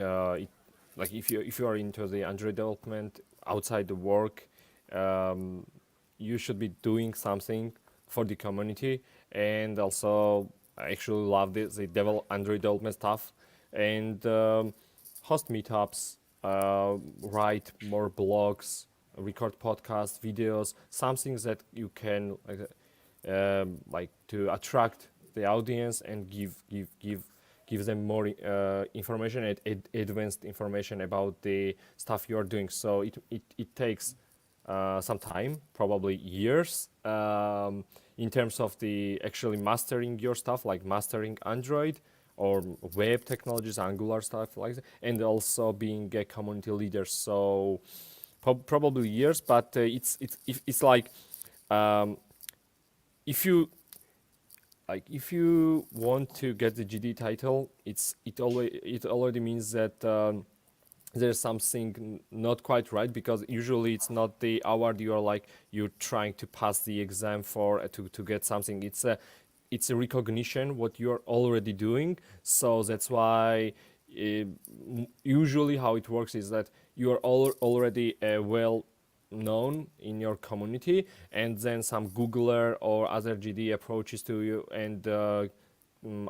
like if you are into the Android development outside the work, you should be doing something for the community, and also actually love the Android development stuff, and host meetups, write more blogs, record podcasts, videos, something that you can like to attract the audience and give them more information and advanced information about the stuff you are doing. So it takes some time, probably years, in terms of the actually mastering your stuff, like mastering Android or web technologies, Angular stuff like that, and also being a community leader. So probably years, but it's like if you like if you want to get the GD title, it already means that there's something not quite right, because usually it's not the award you're trying to pass the exam for to get something. It's a recognition what you're already doing. So that's why usually how it works is that you are already well known in your community, and then some Googler or other GD approaches to you and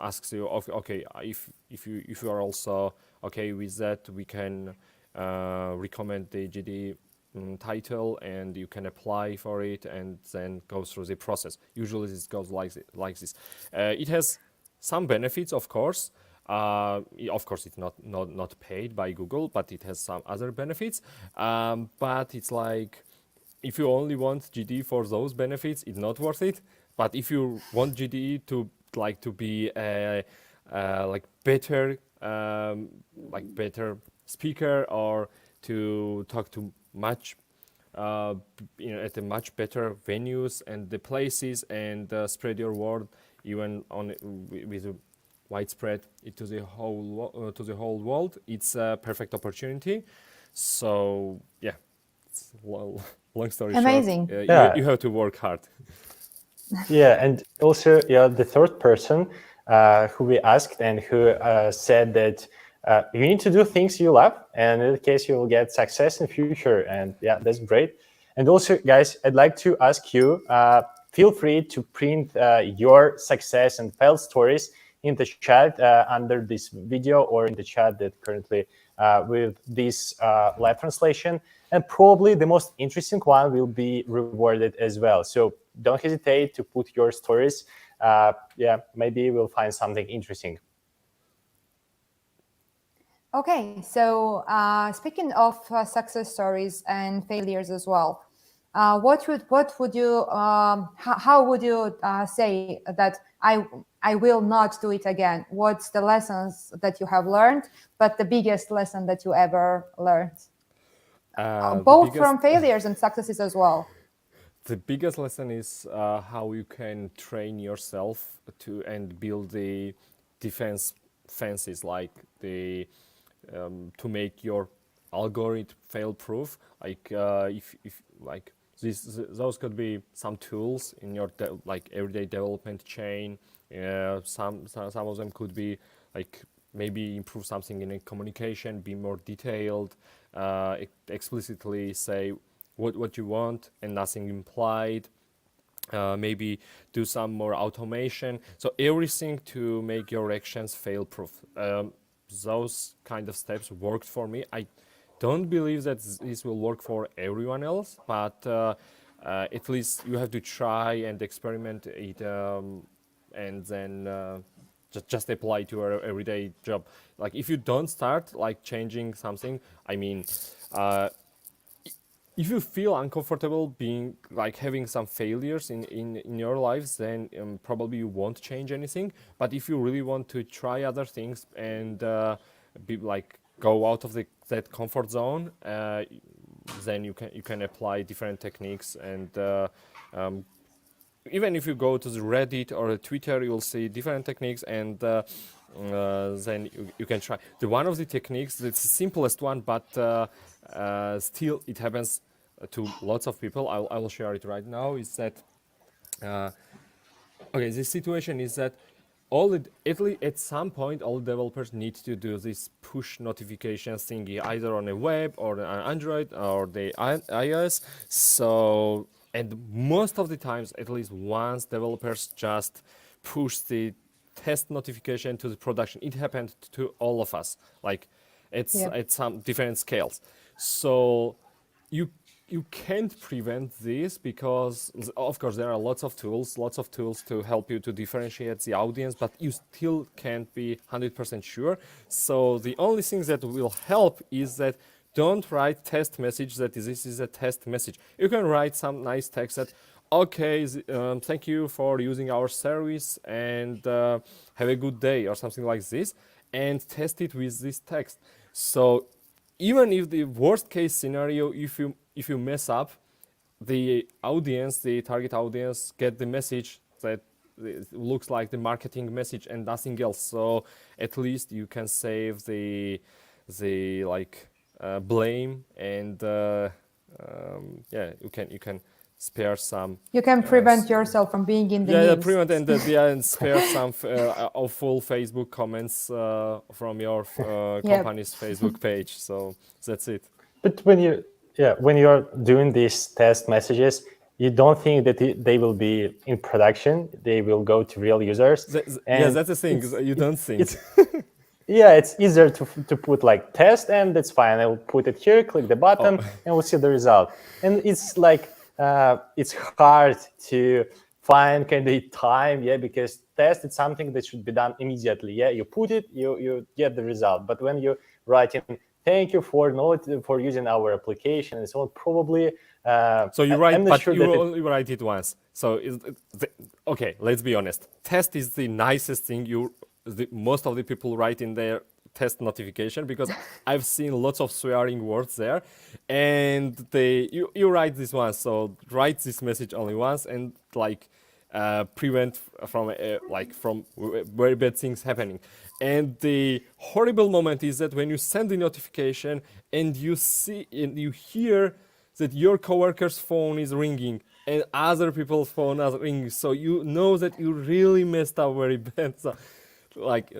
asks you, okay, if you are also okay with that, we can recommend the GD title, and you can apply for it, and then go through the process. Usually this goes like this. It has some benefits, of course. Of course, it's not paid by Google, but it has some other benefits. But it's like, if you only want GD for those benefits, it's not worth it. But if you want GD to be like better speaker, or to talk to much at a much better venues and the places, and spread your word even on with a widespread to the whole world, it's a perfect opportunity. So yeah, it's long story Amazing. short, you have to work hard. Yeah, and also the third person who we asked, and who said that you need to do things you love, and in that case you will get success in the future. And yeah, that's great. And also, guys, I'd like to ask you, feel free to print your success and failed stories in the chat under this video, or in the chat that currently with this live translation. And probably the most interesting one will be rewarded as well. So don't hesitate to put your stories. Yeah, maybe we'll find something interesting. Okay, so speaking of success stories and failures as well, what would you how would you say that I will not do it again? What's the lessons that you have learned, but the biggest lesson that you ever learned? Both from failures and successes as well. The biggest lesson is how you can train yourself and build the defense fences, like the to make your algorithm fail-proof. Like if like those could be some tools in your everyday development chain. Some of them could be like maybe improve something in a communication, be more detailed, explicitly say what you want and nothing implied. Maybe do some more automation. So everything to make your actions fail-proof. Those kind of steps worked for me. I don't believe that this will work for everyone else, but at least you have to try and experiment it, and then just apply to your everyday job. Like if you don't start like changing something, I mean, if you feel uncomfortable being like having some failures in your lives, then probably you won't change anything. But if you really want to try other things and be like go out of that comfort zone, then you can apply different techniques. And even if you go to the Reddit or Twitter, you'll see different techniques, and then you can try. One of the techniques, that's the simplest one, but still it happens to lots of people. I will share it right now. Is that okay? The situation is that at some point all developers need to do this push notifications thingy, either on a web or on Android or the iOS. So, and most of the times, at least once, developers just push the test notification to the production. It happened to all of us. Like it's at some different scales. So you can't prevent this, because of course there are lots of tools to help you to differentiate the audience, but you still can't be 100% sure. So the only thing that will help is that don't write test message that this is a test message. You can write some nice text that, okay, thank you for using our service, and have a good day, or something like this, and test it with this text. So even if the worst case scenario, if you mess up, the target audience get the message that it looks like the marketing message and nothing else. So at least you can save the like blame, and yeah, you can spare some. You can prevent yourself from being in the Yeah, news. prevent and and spare some awful Facebook comments from your company's Facebook page. So that's it. But when you're doing these test messages, you don't think that they will be in production. They will go to real users. Yeah, that's the thing. You don't think. Yeah, it's easier to put like test, and that's fine. I'll put it here, click the button, and we'll see the result. And it's like it's hard to find kind of time, yeah, because test is something that should be done immediately. Yeah, you put it, you get the result. But when you write in, thank you for using our application and so on, probably. So you write, but sure you only write it once. So okay, let's be honest. Test is the nicest thing most of the people write in their test notification, because I've seen lots of swearing words there, and you write this once. So write this message only once, and like prevent from very bad things happening. And the horrible moment is that when you send the notification and you see and you hear that your coworker's phone is ringing and other people's phone are ringing, so you know that you really messed up very bad. So like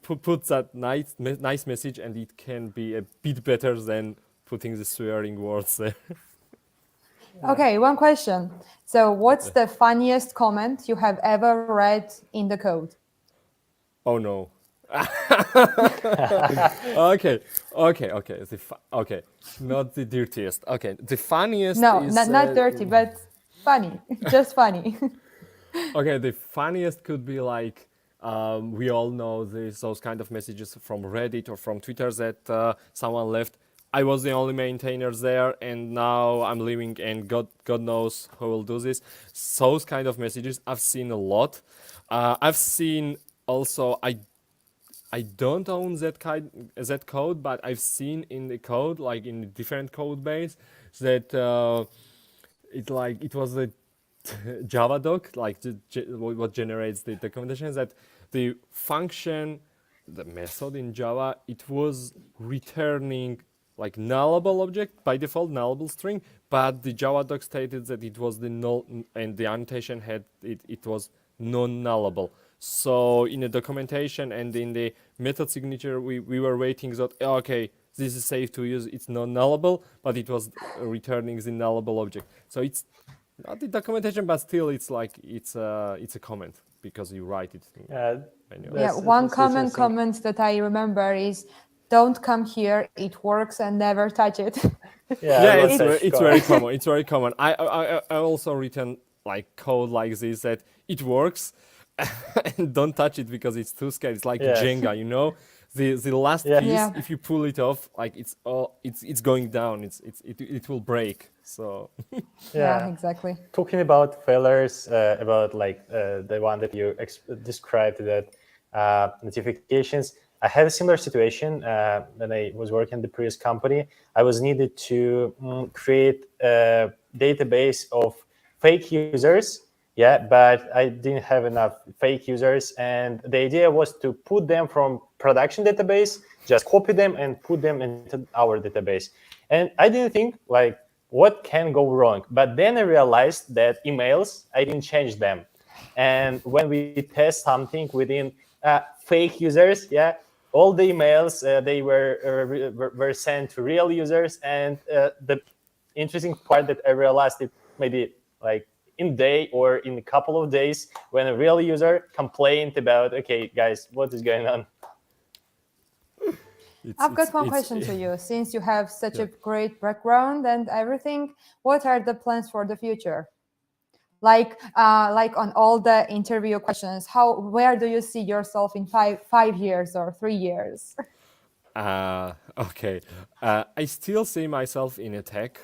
put that nice message, and it can be a bit better than putting the swearing words there. Okay, one question. So what's the funniest comment you have ever read in the code? Oh no. Okay. Okay. Not the dirtiest. Okay. The funniest No, is... not dirty, but funny. Just funny. Okay, the funniest could be like, we all know those kind of messages from Reddit or from Twitter that someone left. I was the only maintainer there, and now I'm leaving, and God knows who will do this. Those kind of messages I've seen a lot. I've seen also, I don't own that code, but I've seen in the code, like in the different code base, that it was a Java doc, like what generates the documentation, that the function, the method in Java, it was returning like nullable object by default, nullable string, but the Java doc stated that it was the null, and the annotation had it was non-nullable. So in the documentation and in the method signature, we were waiting that, okay, this is safe to use, it's non-nullable, but it was returning the nullable object. So it's not the documentation, but still it's like it's a comment because you write it. Yeah, one common comment that I remember is, don't come here, it works, and never touch it. Yeah, it's very common. It's very common. I also written like code like this, that it works and don't touch it because it's too scary. It's like Jenga, you know, the last piece, if you pull it off, like it's going down. It will break. So yeah, exactly. Talking about failures, about like the one that you described, that notifications. I had a similar situation when I was working in the previous company. I was needed to create a database of fake users, but I didn't have enough fake users. And the idea was to put them from production database, just copy them and put them into our database. And I didn't think like, what can go wrong? But then I realized that emails, I didn't change them. And when we test something within fake users, all the emails they were sent to real users. And the interesting part that I realized it maybe like in a day or in a couple of days, when a real user complained about, okay, guys, what is going on? I've got one question to you. Since you have such a great background and everything, what are the plans for the future? Like on all the interview questions, where do you see yourself in 5 years or 3 years? Okay, I still see myself in a tech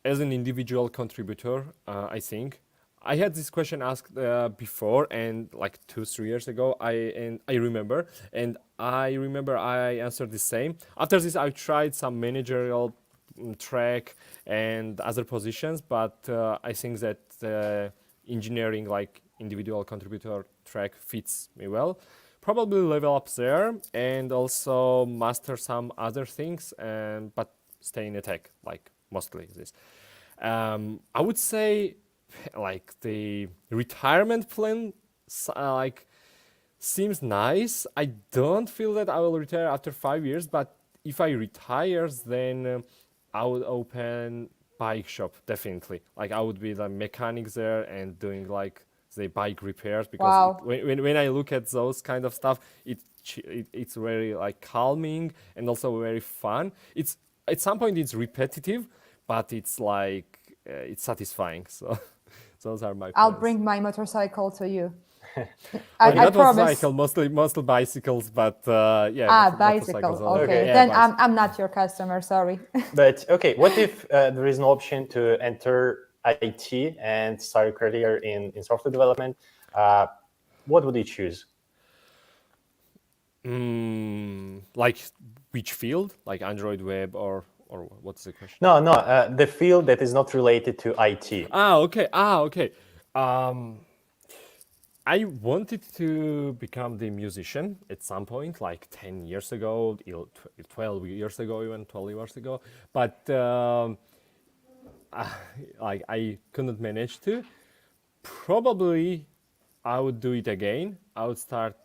as an individual contributor. I think I had this question asked before, and like 2-3 years ago, I remember I answered the same. After this, I tried some managerial track and other positions, but I think that engineering, like individual contributor track fits me well. Probably level up there and also master some other things, but stay in tech, like mostly this. I would say like the retirement plan like seems nice. I don't feel that I will retire after 5 years, but if I retire, then I would open bike shop definitely. Like I would be the mechanic there and doing like the bike repairs because Wow. when I look at those kind of stuff, it's very like calming and also very fun. It's at some point it's repetitive, but it's like it's satisfying. So those are my plans. I'll bring my motorcycle to you. Not I promise. motorcycle, mostly bicycles, but yeah. Bicycle. motorcycles. Okay, Yeah, then bicycle. I'm not your customer. Sorry. But okay, what if there is an option to enter IT and start a career in software development? What would you choose? Like which field? Like Android web or what's the question? No, the field that is not related to IT. Okay. I wanted to become the musician at some point, like 10 years ago, 12 years ago, even 12 years ago. But like I couldn't manage to. Probably I would do it again. I would start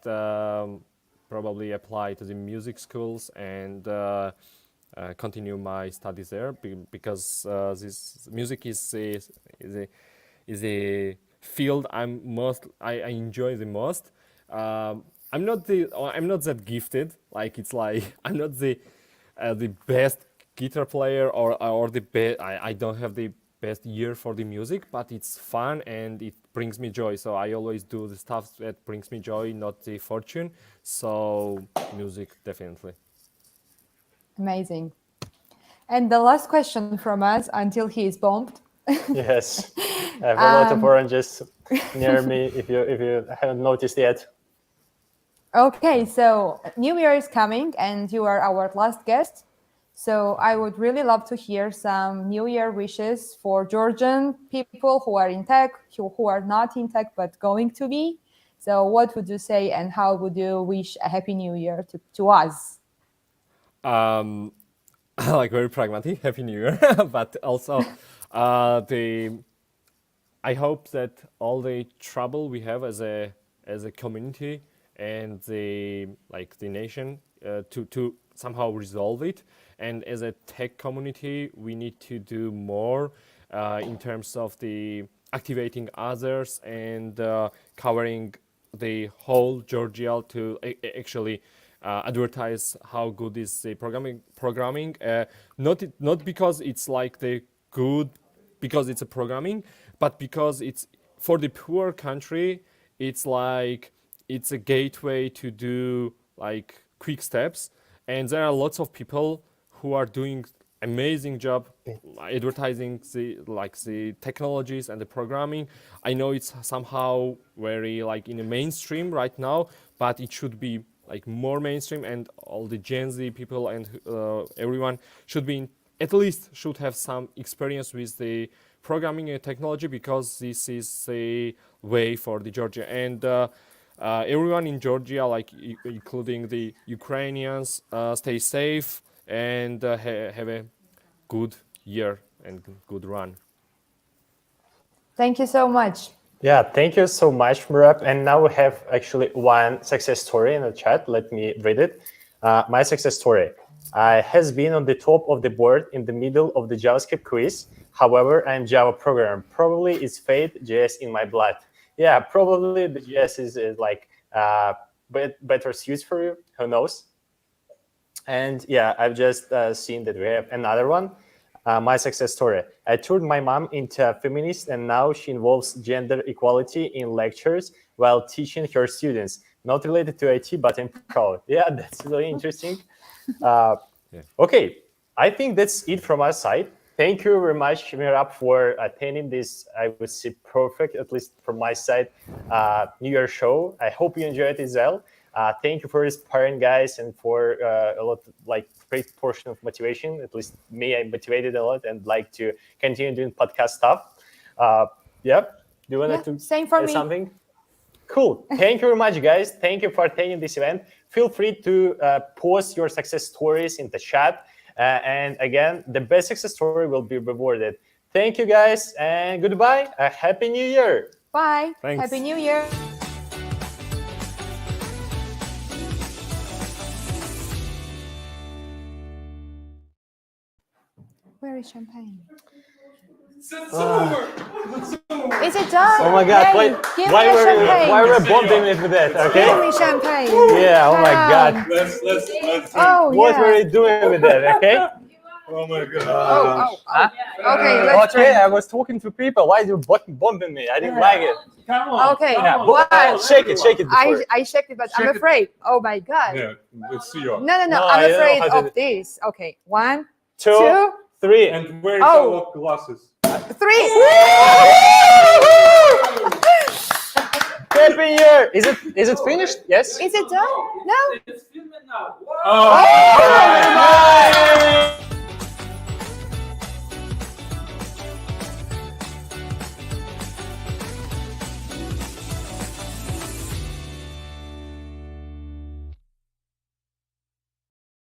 probably apply to the music schools and continue my studies there because this music is a field I enjoy the most. I'm not that gifted. Like it's like I'm not the best guitar player or the best. I don't have the best ear for the music, but it's fun and it brings me joy. So I always do the stuff that brings me joy, not the fortune. So music definitely. Amazing. And the last question from us until he is bombed. Yes, I have a lot of oranges near me. If you haven't noticed yet. Okay, so New Year is coming, and you are our last guest. So I would really love to hear some New Year wishes for Georgian people who are in tech, who are not in tech but going to be. So what would you say, and how would you wish a Happy New Year to us? Like very pragmatic, Happy New Year, but also I hope that all the trouble we have as a community and the nation to somehow resolve it. And as a tech community, we need to do more in terms of the activating others and covering the whole Georgia to actually advertise how good is the programming. Not because it's like the good because it's a programming, but because it's for the poor country. It's like it's a gateway to do like quick steps, and there are lots of people who are doing amazing job advertising the technologies and the programming. I know it's somehow very like in the mainstream right now, but it should be like more mainstream, and all the Gen Z people and everyone should be at least should have some experience with the programming and technology, because this is a way for the Georgia and everyone in Georgia, like including the Ukrainians, stay safe and have a good year and good run. Thank you so much. Yeah, thank you so much, Murab. And now we have actually one success story in the chat. Let me read it. My success story has been on the top of the board in the middle of the JavaScript quiz. However, I'm Java programmer. Probably it's fate JS in my blood. Yeah, probably the JS is like better suits for you. Who knows? And yeah, I've just seen that we have another one. My success story. I turned my mom into a feminist, and now she involves gender equality in lectures while teaching her students. Not related to IT, but I'm proud. Yeah, that's really interesting. Okay, I think that's it from our side. Thank you very much, Mirab, for attending this, I would say, perfect, at least from my side, New Year show. I hope you enjoyed it as well. Thank you for inspiring guys and for a lot of, like, great portion of motivation. At least me, I motivated a lot and like to continue doing podcast stuff. Yeah. Do you want to same for say me. something? Cool. Thank you very much, guys. Thank you for attending this event. Feel free to post your success stories in the chat. And again, the best success story will be rewarded. Thank you, guys, and goodbye. Happy New Year. Bye. Thanks. Happy New Year. Where is champagne? It's over. Is it done? Oh my God! Hey, give me the champagne. Why were bombing me with that? Give Okay. me champagne. Yeah. Oh my God. Let's Oh What yeah. were you doing with that? Okay. Oh my god. Oh. Okay, let's Okay. drink. I was talking to people. Why you bombing me? I didn't like it. Come on. Okay. Yeah. Why? Shake it. Before. I checked it, but I'm Shake it. afraid. Oh my God. Yeah, let's see you. No. No, I'm I don't know afraid how to of this. Okay. 1, 2, 2, 3. And where is Oh. our glasses? 3. Happy Year. Is it finished? Yes. Is it done? No. Oh, Bye.